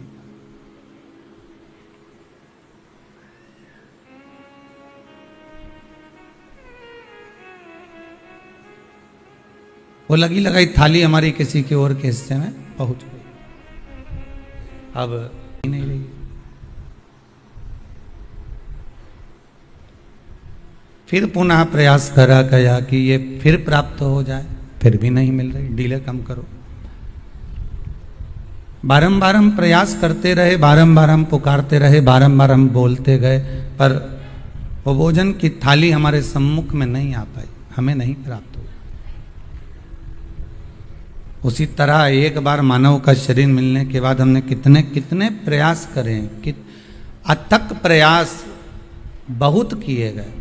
वो लगी लगाई थाली हमारी किसी के और के हिस्से में पहुंच गई, अब नहीं रही। फिर पुनः प्रयास करा गया कि ये फिर प्राप्त हो जाए, फिर भी नहीं मिल रही, डीले कम करो। बारंबार हम प्रयास करते रहे, बारंबार हम पुकारते रहे, बारंबार हम बोलते गए, पर वो भोजन की थाली हमारे सम्मुख में नहीं आ पाई, हमें नहीं प्राप्त हुई। उसी तरह एक बार मानव का शरीर मिलने के बाद हमने कितने कितने प्रयास करे, अथक प्रयास बहुत किए गए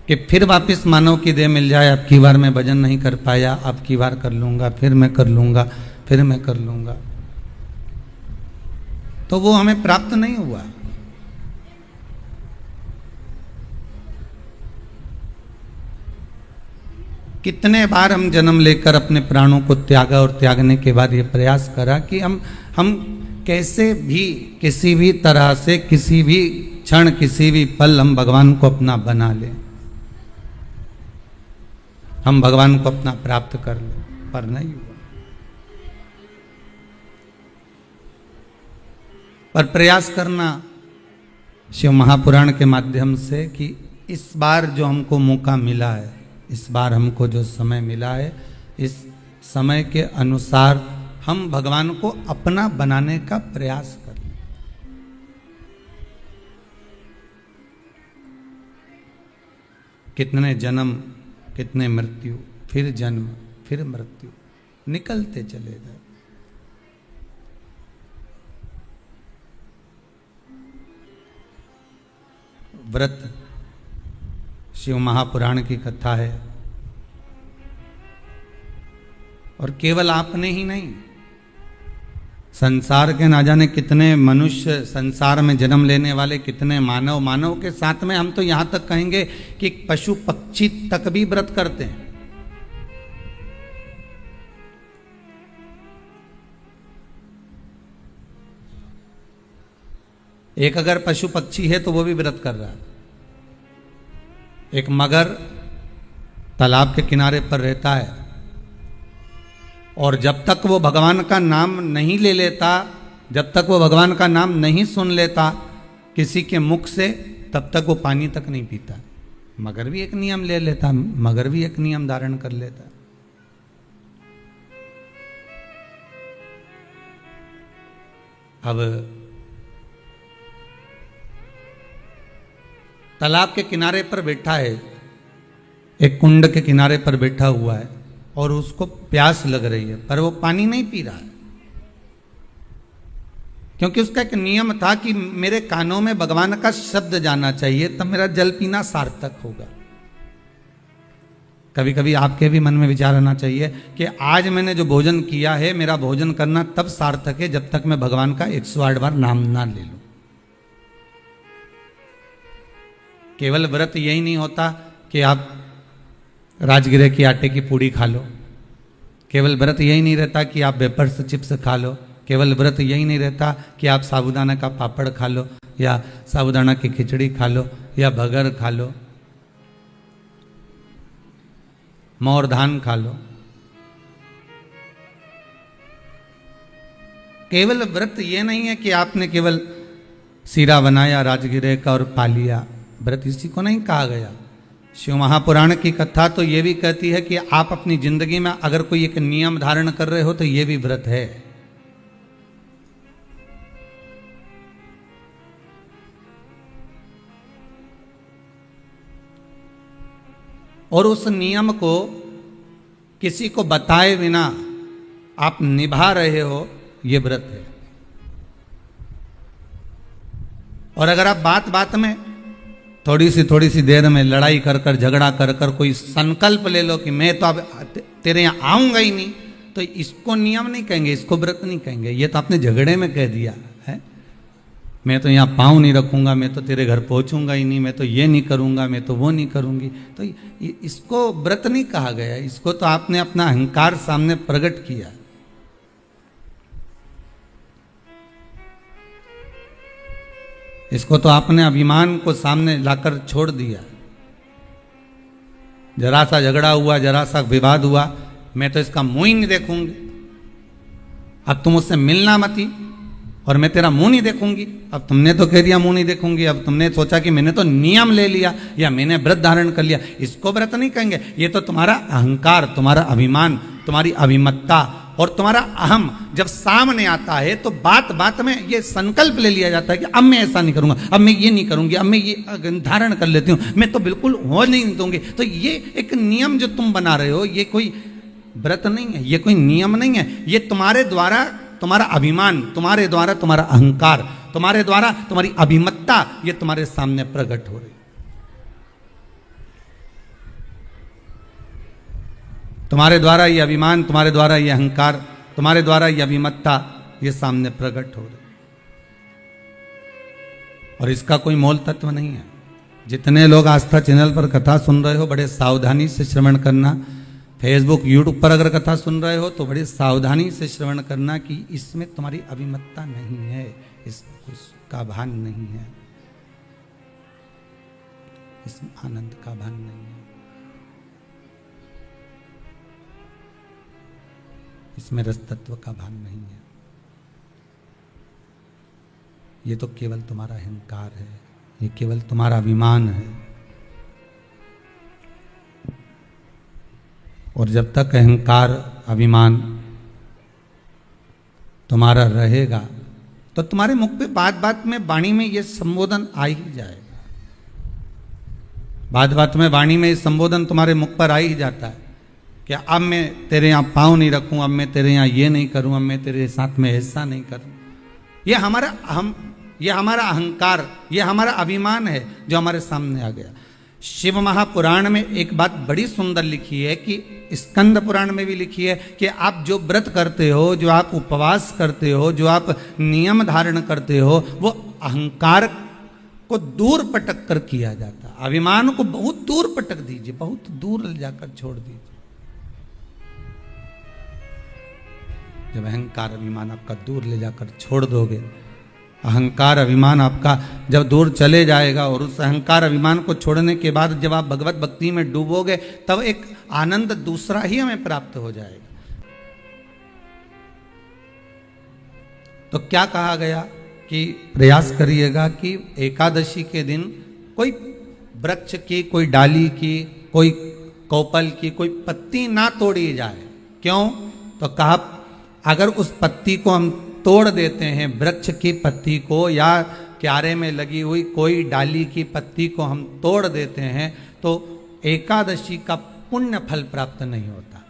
कि फिर वापस मानव की देह मिल जाए। अब की बार मैं भजन नहीं कर पाया, अब की बार कर लूंगा, फिर मैं कर लूंगा, फिर मैं कर लूंगा, तो वो हमें प्राप्त नहीं हुआ। कितने बार हम जन्म लेकर अपने प्राणों को त्यागा और त्यागने के बाद ये प्रयास करा कि हम कैसे भी, किसी भी तरह से, किसी भी क्षण, किसी भी पल हम भगवान को अपना बना लें, हम भगवान को अपना प्राप्त कर लें, पर नहीं हुआ। पर प्रयास करना शिव महापुराण के माध्यम से कि इस बार जो हमको मौका मिला है, इस बार हमको जो समय मिला है, इस समय के अनुसार हम भगवान को अपना बनाने का प्रयास करें। कितने जन्म, कितने मृत्यु, फिर जन्म, फिर मृत्यु, निकलते चले गए। व्रत शिव महापुराण की कथा है, और केवल आपने ही नहीं, संसार के ना जाने कितने मनुष्य, संसार में जन्म लेने वाले कितने मानव, मानव के साथ में हम तो यहां तक कहेंगे कि पशु पक्षी तक भी व्रत करते हैं। एक अगर पशु पक्षी है तो वो भी व्रत कर रहा है। एक मगर तालाब के किनारे पर रहता है, और जब तक वो भगवान का नाम नहीं ले लेता, जब तक वो भगवान का नाम नहीं सुन लेता किसी के मुख से, तब तक वो पानी तक नहीं पीता। मगर भी एक नियम ले लेता, मगर भी एक नियम धारण कर लेता। अब तालाब के किनारे पर बैठा है, एक कुंड के किनारे पर बैठा हुआ है और उसको प्यास लग रही है, पर वो पानी नहीं पी रहा है, क्योंकि उसका एक नियम था कि मेरे कानों में भगवान का शब्द जाना चाहिए, तब मेरा जल पीना सार्थक होगा। कभी कभी आपके भी मन में विचार आना चाहिए कि आज मैंने जो भोजन किया है, मेरा भोजन करना तब सार्थक है जब तक मैं भगवान का 108 बार नाम ना ले लूं। केवल व्रत यही नहीं होता कि आप राजगिरे की आटे की पूड़ी खा लो, केवल व्रत यही नहीं रहता कि आप वेपर्स चिप्स खा लो, केवल व्रत यही नहीं रहता कि आप साबूदाना का पापड़ खा लो या साबूदाना की खिचड़ी खा लो या भगर खा लो, मोर धान खा लो। केवल व्रत ये नहीं है कि आपने केवल सीरा बनाया राजगिरे का और पा लिया, व्रत इसी को नहीं कहा गया। शिव महापुराण की कथा तो ये भी कहती है कि आप अपनी जिंदगी में अगर कोई एक नियम धारण कर रहे हो तो ये भी व्रत है। और उस नियम को किसी को बताए बिना आप निभा रहे हो, ये व्रत है। और अगर आप बात बात में थोड़ी सी देर में लड़ाई कर कर झगड़ा कर कर कोई संकल्प ले लो कि मैं तो अब तेरे यहाँ आऊंगा ही नहीं, तो इसको नियम नहीं कहेंगे, इसको व्रत नहीं कहेंगे। ये तो आपने झगड़े में कह दिया है, मैं तो यहाँ पाँव नहीं रखूंगा, मैं तो तेरे घर पहुंचूंगा ही नहीं, मैं तो ये नहीं करूंगा, मैं तो वो नहीं करूंगी, तो इसको व्रत नहीं कहा गया। इसको तो आपने अपना अहंकार सामने प्रकट किया। इसको तो आपने अभिमान को सामने लाकर छोड़ दिया। जरा सा झगड़ा हुआ, जरा सा विवाद हुआ, मैं तो इसका मुंह ही नहीं देखूंगी, अब तुम मुझसे मिलना मत ही, और मैं तेरा मुंह नहीं देखूंगी। अब तुमने तो कह दिया मुंह नहीं देखूंगी, अब तुमने सोचा कि मैंने तो नियम ले लिया या मैंने व्रत धारण कर लिया, इसको व्रत नहीं कहेंगे। ये तो तुम्हारा अहंकार, तुम्हारा अभिमान, तुम्हारी अभिमत्ता और तुम्हारा अहम जब सामने आता है तो बात बात में ये संकल्प ले लिया जाता है कि अब मैं ऐसा नहीं करूंगा, अब मैं ये नहीं करूंगी, अब मैं ये धारण कर लेती हूँ, मैं तो बिल्कुल हो नहीं दूंगी। तो ये एक नियम जो तुम बना रहे हो, ये कोई व्रत नहीं है, ये कोई नियम नहीं है, ये तुम्हारे द्वारा तुम्हारा अभिमान, तुम्हारे द्वारा तुम्हारा अहंकार, तुम्हारे द्वारा तुम्हारी अभिमत्ता, ये तुम्हारे सामने प्रकट हो रही। तुम्हारे द्वारा ये अभिमान, तुम्हारे द्वारा ये अहंकार, तुम्हारे द्वारा ये अभिमत्ता, ये सामने प्रकट हो रही। और इसका कोई मोल तत्व नहीं है। जितने लोग आस्था चैनल पर कथा सुन रहे हो, बड़े सावधानी से श्रवण करना। फेसबुक यूट्यूब पर अगर कथा सुन रहे हो तो बड़ी सावधानी से श्रवण करना कि इसमें तुम्हारी अभिमत्ता नहीं है, इसमें उसका भान नहीं है, इसमें आनंद का भान नहीं है, इसमें रस तत्व का भान नहीं है। ये तो केवल तुम्हारा अहंकार है, ये केवल तुम्हारा अभिमान है। और जब तक अहंकार अभिमान तुम्हारा रहेगा तो तुम्हारे मुख पे बात बात में वाणी में ये संबोधन आ ही जाएगा। बात बात में वाणी में ये संबोधन तुम्हारे मुख पर आ ही जाता है कि अब मैं तेरे यहाँ पाँव नहीं रखूं, अब मैं तेरे यहाँ ये नहीं करूं, अब मैं तेरे साथ में ऐसा नहीं करूं। ये हमारा अहंकार, ये हमारा अभिमान है जो हमारे सामने आ गया। शिव महापुराण में एक बात बड़ी सुंदर लिखी है कि स्कंद पुराण में भी लिखी है कि आप जो व्रत करते हो, जो आप उपवास करते हो, जो आप नियम धारण करते हो, वो अहंकार को दूर पटक कर किया जाता है। अभिमान को बहुत दूर पटक दीजिए, बहुत दूर ले जाकर छोड़ दीजिए। जब अहंकार अभिमान आपका दूर ले जाकर छोड़ दोगे, अहंकार अभिमान आपका जब दूर चले जाएगा और उस अहंकार अभिमान को छोड़ने के बाद जब आप भगवत भक्ति में डूबोगे, तब एक आनंद दूसरा ही हमें प्राप्त हो जाएगा। तो क्या कहा गया कि प्रयास करिएगा कि एकादशी के दिन कोई वृक्ष की, कोई डाली की, कोई कोपल की कोई पत्ती ना तोड़ी जाए। क्यों? तो कहा अगर उस पत्ती को हम तोड़ देते हैं, वृक्ष की पत्ती को या क्यारे में लगी हुई कोई डाली की पत्ती को हम तोड़ देते हैं तो एकादशी का पुण्य फल प्राप्त नहीं होता,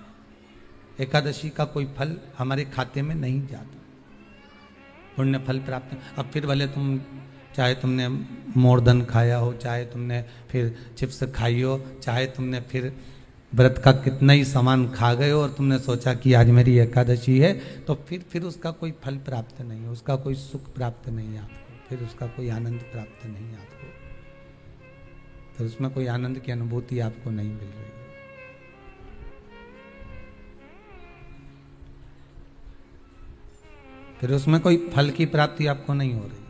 एकादशी का कोई फल हमारे खाते में नहीं जाता, पुण्य फल प्राप्त। अब फिर भले तुम चाहे तुमने मोरधन खाया हो, चाहे तुमने फिर चिप्स खाई हो, चाहे तुमने फिर व्रत का कितना ही सामान खा गए हो और तुमने सोचा कि आज मेरी एकादशी है, तो फिर उसका कोई फल प्राप्त नहीं है, उसका कोई सुख प्राप्त नहीं है आपको, फिर उसका कोई आनंद प्राप्त नहीं है आपको, फिर उसमें कोई आनंद की अनुभूति आपको नहीं मिल रही है। फिर उसमें कोई फल की प्राप्ति आपको नहीं हो रही।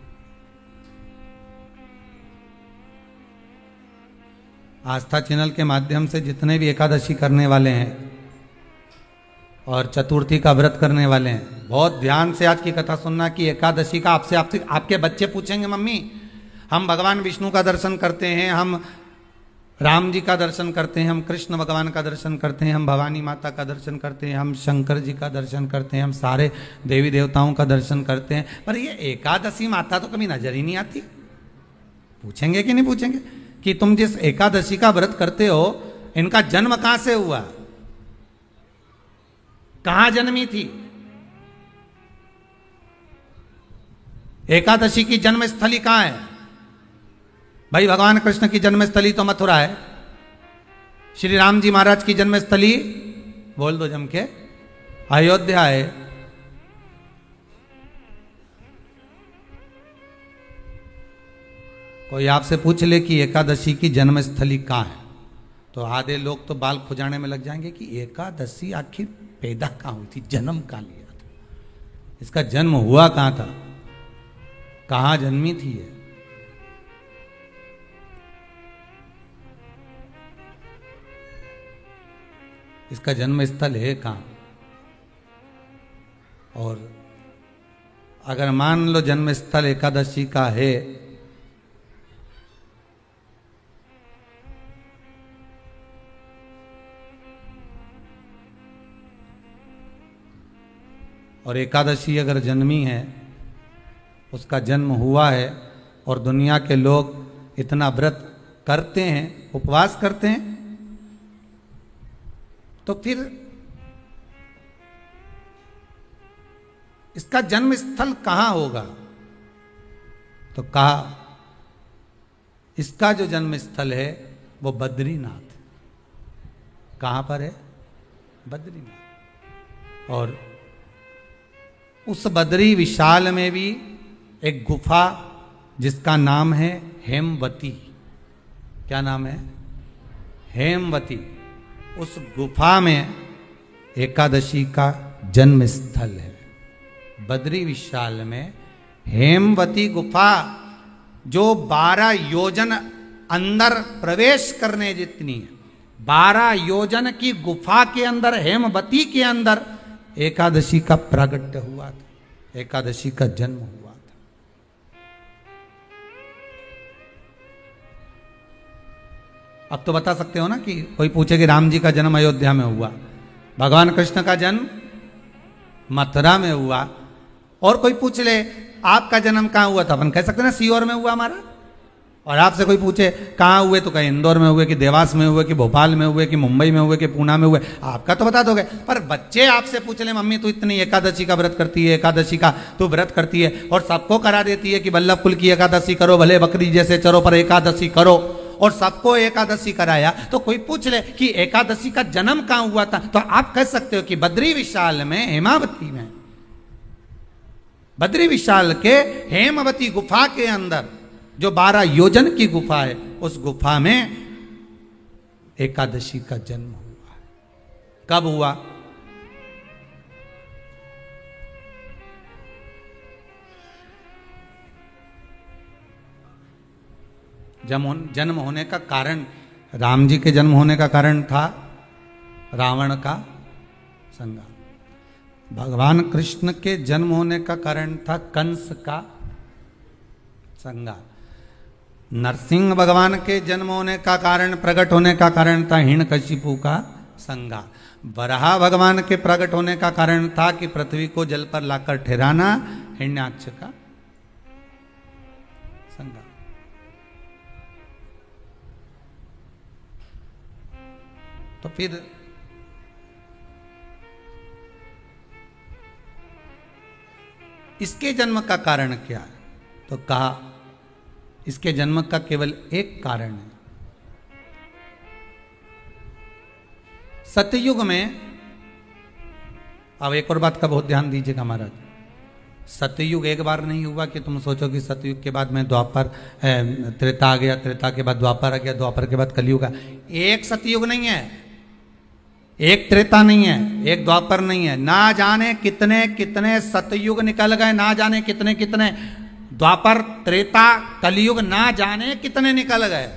आस्था चैनल के माध्यम से जितने भी एकादशी करने वाले हैं और चतुर्थी का व्रत करने वाले हैं, बहुत ध्यान से आज की कथा सुनना कि एकादशी का आपसे आपके बच्चे पूछेंगे, मम्मी हम भगवान विष्णु का दर्शन करते हैं, हम राम जी का दर्शन करते हैं, हम कृष्ण भगवान का दर्शन करते हैं, हम भवानी माता का दर्शन करते हैं, हम शंकर जी का दर्शन करते हैं, हम सारे देवी देवताओं का दर्शन करते हैं, पर ये एकादशी माता तो कभी नजर ही नहीं आती। पूछेंगे कि नहीं पूछेंगे कि तुम जिस एकादशी का व्रत करते हो इनका जन्म कहां से हुआ, कहां जन्मी थी? एकादशी की जन्मस्थली कहां है? भाई भगवान कृष्ण की जन्मस्थली तो मथुरा है, श्री राम जी महाराज की जन्मस्थली बोल दो जम के अयोध्या है। कोई आपसे पूछ ले कि एकादशी की जन्मस्थली कहाँ है, तो आधे लोग तो बाल खुजाने में लग जाएंगे कि एकादशी आखिर पैदा कहाँ हुई थी, जन्म कहाँ लिया था, इसका जन्म हुआ कहाँ था, कहाँ जन्मी थी ये? इसका जन्म स्थल है कहाँ? और अगर मान लो जन्म स्थल एकादशी का है और एकादशी अगर जन्मी है, उसका जन्म हुआ है और दुनिया के लोग इतना व्रत करते हैं, उपवास करते हैं, तो फिर इसका जन्म स्थल कहां होगा? तो कहा इसका जो जन्म स्थल है वो बद्रीनाथ। कहां पर है? बद्रीनाथ। और उस बद्री विशाल में भी एक गुफा जिसका नाम है हेमवती। क्या नाम है? हेमवती। उस गुफा में एकादशी का जन्म स्थल है। बद्री विशाल में हेमवती गुफा जो 12 योजन अंदर प्रवेश करने जितनी है, 12 योजन की गुफा के अंदर, हेमवती के अंदर एकादशी का प्रागट्य हुआ था, एकादशी का जन्म हुआ था। अब तो बता सकते हो ना कि कोई पूछे कि राम जी का जन्म अयोध्या में हुआ, भगवान कृष्ण का जन्म मथुरा में हुआ, और कोई पूछ ले आपका जन्म कहां हुआ था, अपन कह सकते ना सीहोर में हुआ हमारा। और आपसे कोई पूछे कहाँ हुए, तो कहीं इंदौर में हुए, कि देवास में हुए, कि भोपाल में हुए, कि मुंबई में हुए, कि पूना में हुए, आपका तो बता दोगे। पर बच्चे आपसे पूछ ले मम्मी तू इतनी एकादशी का व्रत करती है, एकादशी का तू व्रत करती है और सबको करा देती है कि वल्लभ कुल की एकादशी करो, भले बकरी जैसे चरो पर एकादशी करो, और सबको एकादशी कराया, तो कोई पूछ ले कि एकादशी का जन्म कहाँ हुआ था, तो आप कह सकते हो कि बद्री विशाल में, हेमावती में, बद्री विशाल के हेमवती गुफा के अंदर जो 12 योजन की गुफा है, उस गुफा में एकादशी का जन्म हुआ। कब हुआ? जन्म होने का कारण, राम जी के जन्म होने का कारण था रावण का संहार। भगवान कृष्ण के जन्म होने का कारण था कंस का संहार। नरसिंह भगवान के जन्म होने का कारण, प्रकट होने का कारण था हिरण्यकशिपु का संहार। वराह भगवान के प्रकट होने का कारण था कि पृथ्वी को जल पर लाकर ठहराना, हिरण्याक्ष का तो फिर इसके जन्म का कारण क्या है? तो कहा इसके जन्म का केवल एक कारण है। सतयुग में, अब एक और बात का बहुत ध्यान दीजिएगा महाराज, सतयुग एक बार नहीं हुआ कि तुम सोचो कि सतयुग के बाद में द्वापर त्रेता आ गया, त्रेता के बाद द्वापर आ गया, द्वापर के बाद कलयुग आ। एक सतयुग नहीं है, एक त्रेता नहीं है, एक द्वापर नहीं है, ना जाने कितने कितने सतयुग निकल गए, ना जाने कितने कितने द्वापर त्रेता कलयुग, ना जाने कितने निकल गए।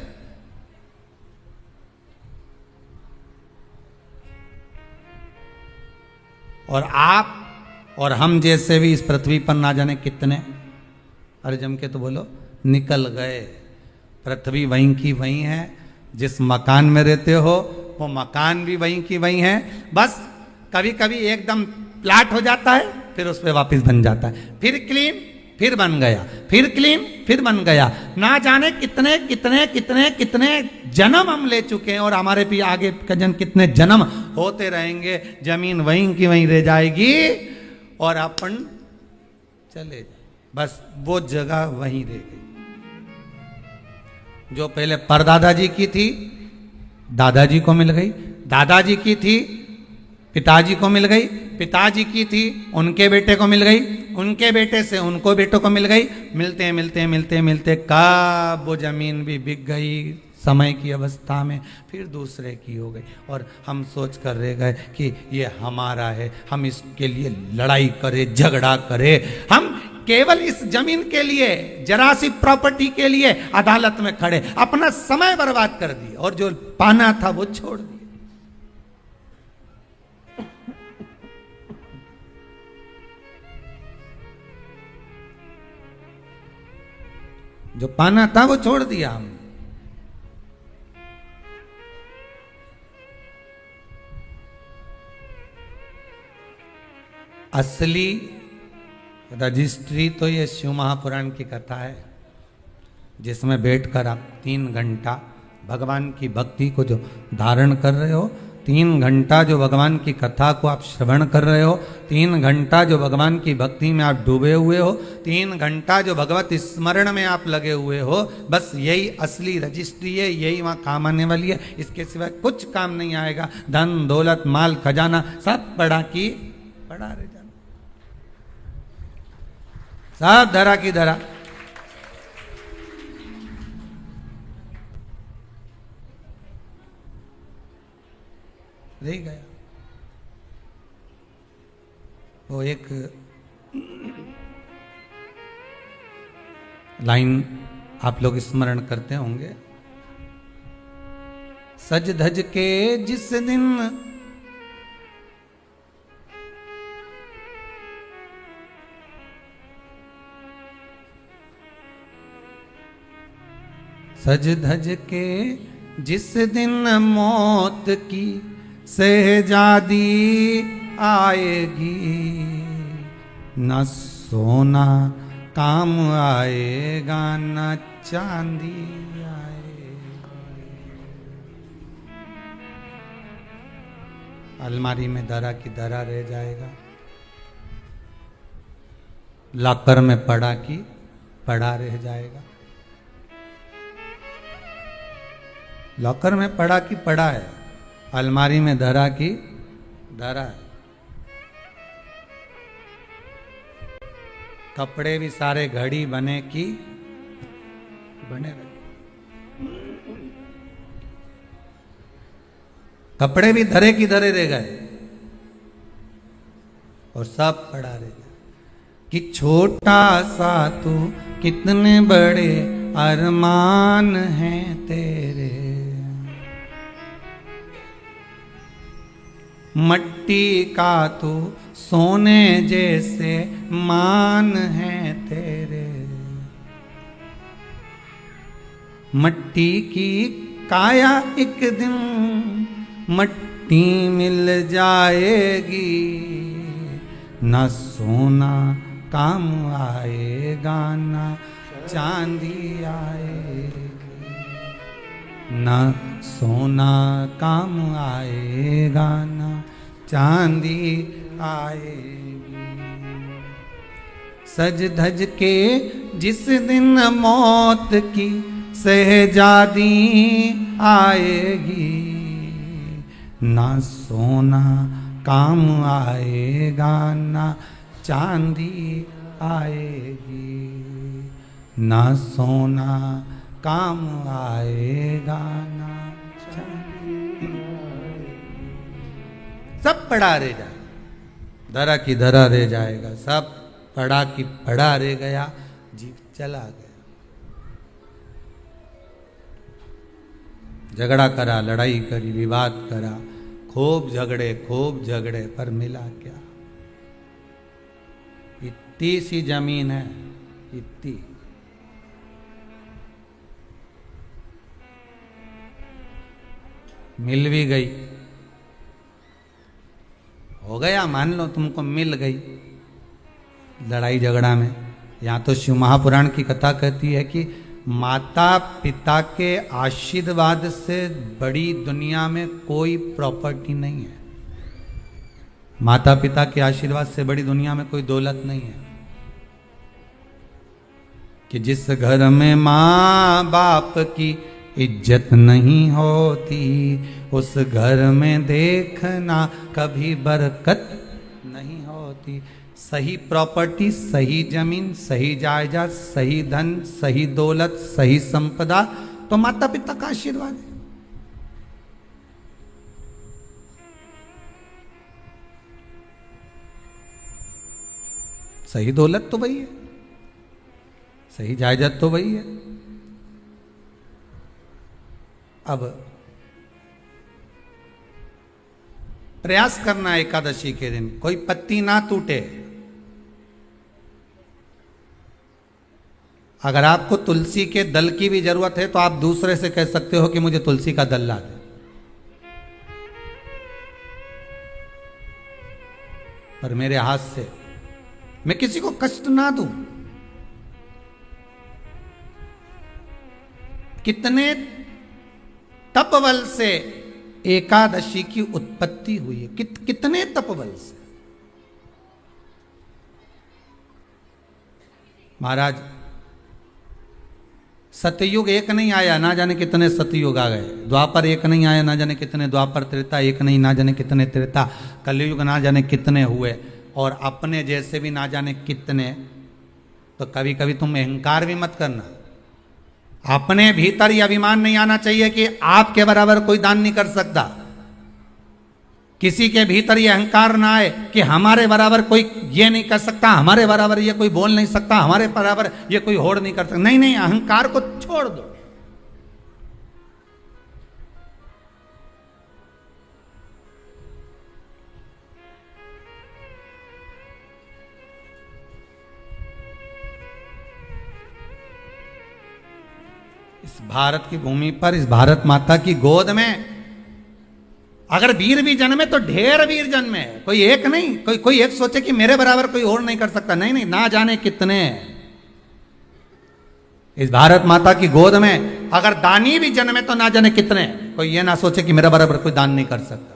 और आप और हम जैसे भी इस पृथ्वी पर ना जाने कितने, अरे जम के तो बोलो, निकल गए। पृथ्वी वहीं की वहीं है, जिस मकान में रहते हो वो मकान भी वहीं की वहीं है, बस कभी कभी एकदम प्लाट हो जाता है, फिर उस पर वापस बन जाता है, फिर क्लीन, फिर बन गया, फिर क्लीन, फिर बन गया। ना जाने कितने कितने कितने कितने जन्म हम ले चुके हैं, और हमारे भी आगे का जन्म कितने जन्म होते रहेंगे। जमीन वहीं की वहीं रह जाएगी और अपन चले जाए, बस वो जगह वहीं रह गई। जो पहले परदादाजी की थी दादाजी को मिल गई, दादाजी की थी पिताजी को मिल गई, पिताजी की थी उनके बेटे को मिल गई, उनके बेटे से उनको बेटों को मिल गई। मिलते मिलते मिलते मिलते कब वो जमीन भी बिक गई समय की अवस्था में, फिर दूसरे की हो गई, और हम सोच कर रह गए कि ये हमारा है, हम इसके लिए लड़ाई करें, झगड़ा करें। हम केवल इस जमीन के लिए, जरा सी प्रॉपर्टी के लिए अदालत में खड़े, अपना समय बर्बाद कर दिया, और जो पाना था वो छोड़ दिया। जो पाना था वो छोड़ दिया हमने। असली रजिस्ट्री तो ये शिव महापुराण की कथा है, जिसमें बैठकर आप 3 घंटा भगवान की भक्ति को जो धारण कर रहे हो, 3 घंटा जो भगवान की कथा को आप श्रवण कर रहे हो, 3 घंटा जो भगवान की भक्ति में आप डूबे हुए हो, 3 घंटा जो भगवत स्मरण में आप लगे हुए हो, बस यही असली रजिस्ट्री है, यही वहां काम आने वाली है। इसके सिवाय कुछ काम नहीं आएगा। धन दौलत माल खजाना सब पड़ा की पड़ा रह जाना, सब धरा की धरा। रह गया। वो एक लाइन आप लोग स्मरण करते होंगे, सज धज के जिस दिन सज धज के जिस दिन मौत की सहजादी आएगी, न सोना काम आएगा न चांदी आएगी। अलमारी में दरा की दरा रह जाएगा, लॉकर में पड़ा की पड़ा रह जाएगा। लॉकर में पड़ा की पड़ा है, अलमारी में धरा की धरा है। कपड़े भी सारे घड़ी बने की बने रहे, कपड़े भी धरे की धरे रह गए और सब पड़ा रह गया। कि छोटा सा तू कितने बड़े अरमान हैं तेरे, मट्टी का तू सोने जैसे मान है तेरे। मट्टी की काया एक दिन मट्टी मिल जाएगी, न सोना काम आएगा न चांदी आएगी। ना सोना काम आएगा, ना चांदी आएगी। सज धज के जिस दिन मौत की शहजादी आएगी, ना सोना काम आएगा, ना चांदी आएगी, ना सोना काम आएगा, ना चांदी आएगी। सब पड़ा रह जाएगा, धरा की धरा रह जाएगा, सब पड़ा की पड़ा रह गया, जीव चला गया। झगड़ा करा, लड़ाई करी, विवाद करा, खूब झगड़े पर मिला क्या? इतनी सी जमीन है, इतनी। मिल भी गई, हो गया, मान लो तुमको मिल गई लड़ाई झगड़ा में। यहाँ तो शिव महापुराण की कथा कहती है कि माता पिता के आशीर्वाद से बड़ी दुनिया में कोई प्रॉपर्टी नहीं है। माता पिता के आशीर्वाद से बड़ी दुनिया में कोई दौलत नहीं है। कि जिस घर में माँ बाप की इज्जत नहीं होती, उस घर में देखना कभी बरकत नहीं होती। सही प्रॉपर्टी, सही जमीन, सही जायदाद, सही धन, सही दौलत, सही संपदा तो माता पिता का आशीर्वाद है। सही दौलत तो वही है, सही जायदाद तो वही है। अब प्रयास करना एकादशी के दिन कोई पत्ती ना टूटे। अगर आपको तुलसी के दल की भी जरूरत है तो आप दूसरे से कह सकते हो कि मुझे तुलसी का दल ला दे, पर मेरे हाथ से मैं किसी को कष्ट ना दूं। कितने तपबल से एकादशी की उत्पत्ति हुई है, कितने तपबल से। महाराज सतयुग एक नहीं आया, ना जाने कितने सतयुग आ गए। द्वापर एक नहीं आया, ना जाने कितने द्वापर। त्रेता एक नहीं, ना जाने कितने त्रेता। कलयुग ना जाने कितने हुए, और अपने जैसे भी ना जाने कितने। तो कभी कभी तुम अहंकार भी मत करना। अपने भीतर ये अभिमान नहीं आना चाहिए कि आपके बराबर कोई दान नहीं कर सकता। किसी के भीतर ये अहंकार ना आए कि हमारे बराबर कोई ये नहीं कर सकता, हमारे बराबर ये कोई बोल नहीं सकता, हमारे बराबर ये कोई होड़ नहीं कर सकता। नहीं नहीं, अहंकार को छोड़ दो। इस भारत की भूमि पर, इस भारत माता की गोद में अगर वीर भी जन्मे तो ढेर वीर जन्मे। कोई एक नहीं, कोई एक सोचे कि मेरे बराबर कोई और नहीं कर सकता। नहीं नहीं, ना जाने कितने। इस भारत माता की गोद में अगर दानी भी जन्मे तो ना जाने कितने। कोई ये ना सोचे कि मेरे बराबर कोई दान नहीं कर सकता।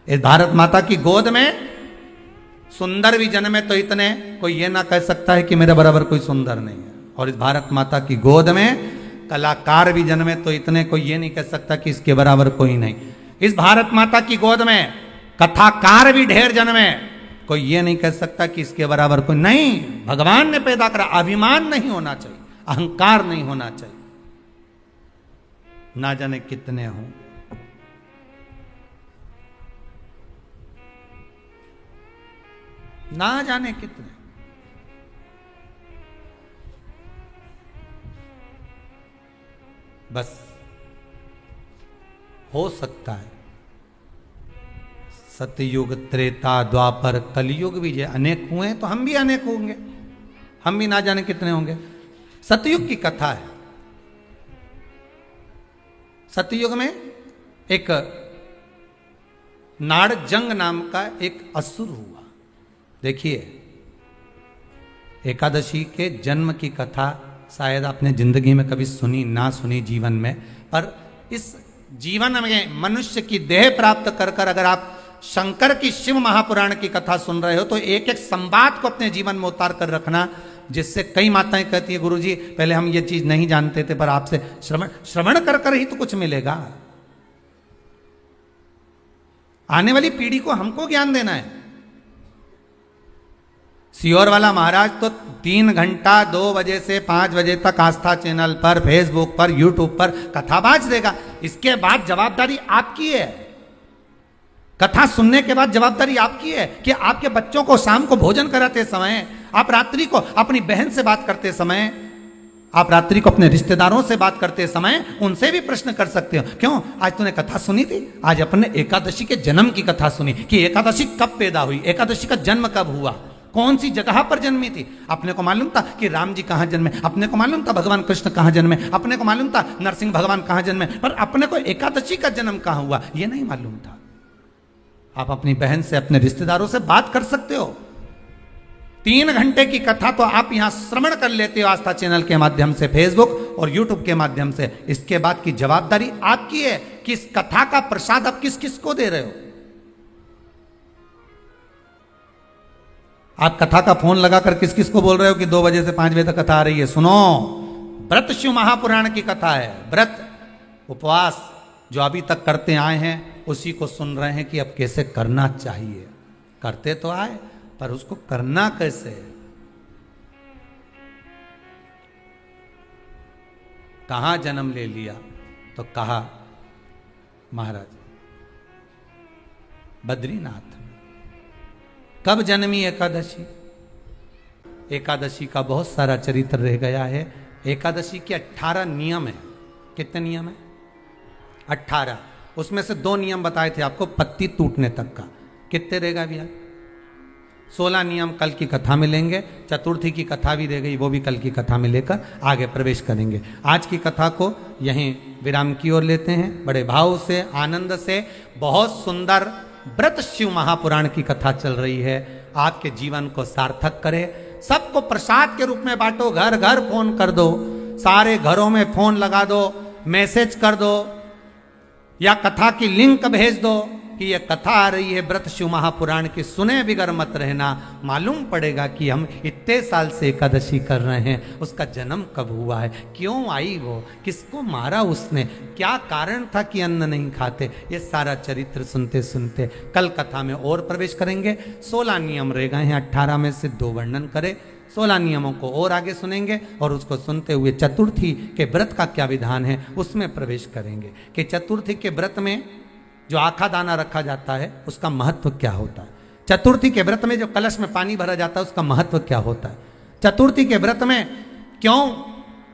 इस भारत माता की गोद में सुंदर भी जन्मे तो इतने। कोई ये ना कह सकता है कि मेरे बराबर कोई सुंदर नहीं है। और इस भारत माता की गोद में कलाकार भी जन्मे तो इतने। कोई ये नहीं कह सकता कि इसके बराबर कोई नहीं। इस भारत माता की गोद में कथाकार भी ढेर जन्मे। कोई ये नहीं कह सकता कि इसके बराबर कोई नहीं। भगवान ने पैदा करा। अभिमान नहीं होना चाहिए, अहंकार नहीं होना चाहिए। ना जाने कितने हों। ना जाने कितने। बस हो सकता है सतयुग, त्रेता, द्वापर, कलयुग भी जो अनेक हुए तो हम भी अनेक होंगे। हम भी ना जाने कितने होंगे। सतयुग की कथा है। सतयुग में एक नाड़जंग नाम का एक असुर हुआ। देखिए, एकादशी के जन्म की कथा शायद आपने जिंदगी में कभी सुनी ना सुनी जीवन में, पर इस जीवन में मनुष्य की देह प्राप्त कर कर अगर आप शंकर की शिव महापुराण की कथा सुन रहे हो तो एक एक संवाद को अपने जीवन में उतार कर रखना, जिससे कई माताएं कहती है गुरुजी पहले हम ये चीज नहीं जानते थे पर आपसे श्रवण कर कर ही तो कुछ मिलेगा। आने वाली पीढ़ी को हमको ज्ञान देना है। सियोर वाला महाराज तो 3 घंटा 2 बजे से 5 बजे तक आस्था चैनल पर, फेसबुक पर, यूट्यूब पर कथा बाज देगा। इसके बाद जवाबदारी आपकी है। कथा सुनने के बाद जवाबदारी आपकी है कि आपके बच्चों को शाम को भोजन कराते समय, आप रात्रि को अपनी बहन से बात करते समय, आप रात्रि को अपने रिश्तेदारों से बात करते समय उनसे भी प्रश्न कर सकते हो। क्यों आज तूने कथा सुनी थी? आज अपने एकादशी के जन्म की कथा सुनी कि एकादशी कब पैदा हुई, एकादशी का जन्म कब हुआ, कौन सी जगह पर जन्मी थी। अपने को मालूम था कि राम जी कहां जन्मे, अपने को मालूम था भगवान कृष्ण कहां जन्मे, अपने को मालूम था नरसिंह भगवान कहां जन्मे, पर अपने को एकादशी का जन्म कहां हुआ यह नहीं मालूम था। आप अपनी बहन से, अपने रिश्तेदारों से बात कर सकते हो। 3 घंटे की कथा तो आप यहां श्रवण कर लेते हो आस्था चैनल के माध्यम से, फेसबुक और यूट्यूब के माध्यम से। इसके बाद की जवाबदारी आपकी है कि इस कथा का प्रसाद आप किस किस को दे रहे हो। आप कथा का फोन लगाकर किस किस को बोल रहे हो कि 2 बजे से 5 बजे तक कथा आ रही है? सुनो, व्रत शिव महापुराण की कथा है। व्रत उपवास जो अभी तक करते आए हैं उसी को सुन रहे हैं कि अब कैसे करना चाहिए। करते तो आए पर उसको करना कैसे। कहां जन्म ले लिया तो कहा महाराज बद्रीनाथ। कब जन्मी एकादशी? एकादशी का बहुत सारा चरित्र रह गया है। एकादशी के 18 नियम है। कितने नियम है? 18। उसमें से 2 नियम बताए थे आपको पत्ती टूटने तक का। कितने रहेगा भैया? 16 नियम कल की कथा में लेंगे। चतुर्थी की कथा भी रह गई, वो भी कल की कथा में लेकर आगे प्रवेश करेंगे। आज की कथा को यहीं विराम की ओर लेते हैं। बड़े भाव से, आनंद से, बहुत सुंदर व्रत शिव महापुराण की कथा चल रही है। आपके जीवन को सार्थक करे। सबको प्रसाद के रूप में बांटो। घर घर फोन कर दो, सारे घरों में फोन लगा दो, मैसेज कर दो या कथा की लिंक भेज दो कि ये कथा आ रही है व्रत शिव महापुराण की, सुने बिगर मत रहना। मालूम पड़ेगा कि हम इतने साल से एकादशी कर रहे हैं, उसका जन्म कब हुआ है, क्यों आई वो, किसको मारा उसने, क्या कारण था कि अन्न नहीं खाते। ये सारा चरित्र सुनते सुनते कल कथा में और प्रवेश करेंगे। 16 नियम रह गए हैं, 18 में से 2 वर्णन करें। 16 नियमों को और आगे सुनेंगे और उसको सुनते हुए चतुर्थी के व्रत का क्या विधान है उसमें प्रवेश करेंगे कि चतुर्थी के व्रत में जो आखा दाना रखा जाता है उसका महत्व क्या होता है। चतुर्थी के व्रत में जो कलश में पानी भरा जाता है उसका महत्व क्या होता है। चतुर्थी के व्रत में क्यों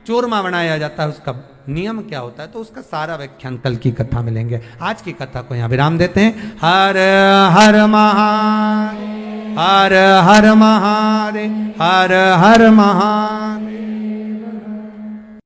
चूरमा बनाया जाता है, उसका नियम क्या होता है। तो उसका सारा व्याख्यान कल की कथा में लेंगे। आज की कथा को यहाँ विराम देते हैं। हर हर महादेव, हर हर महादेव, हर हर महादेव।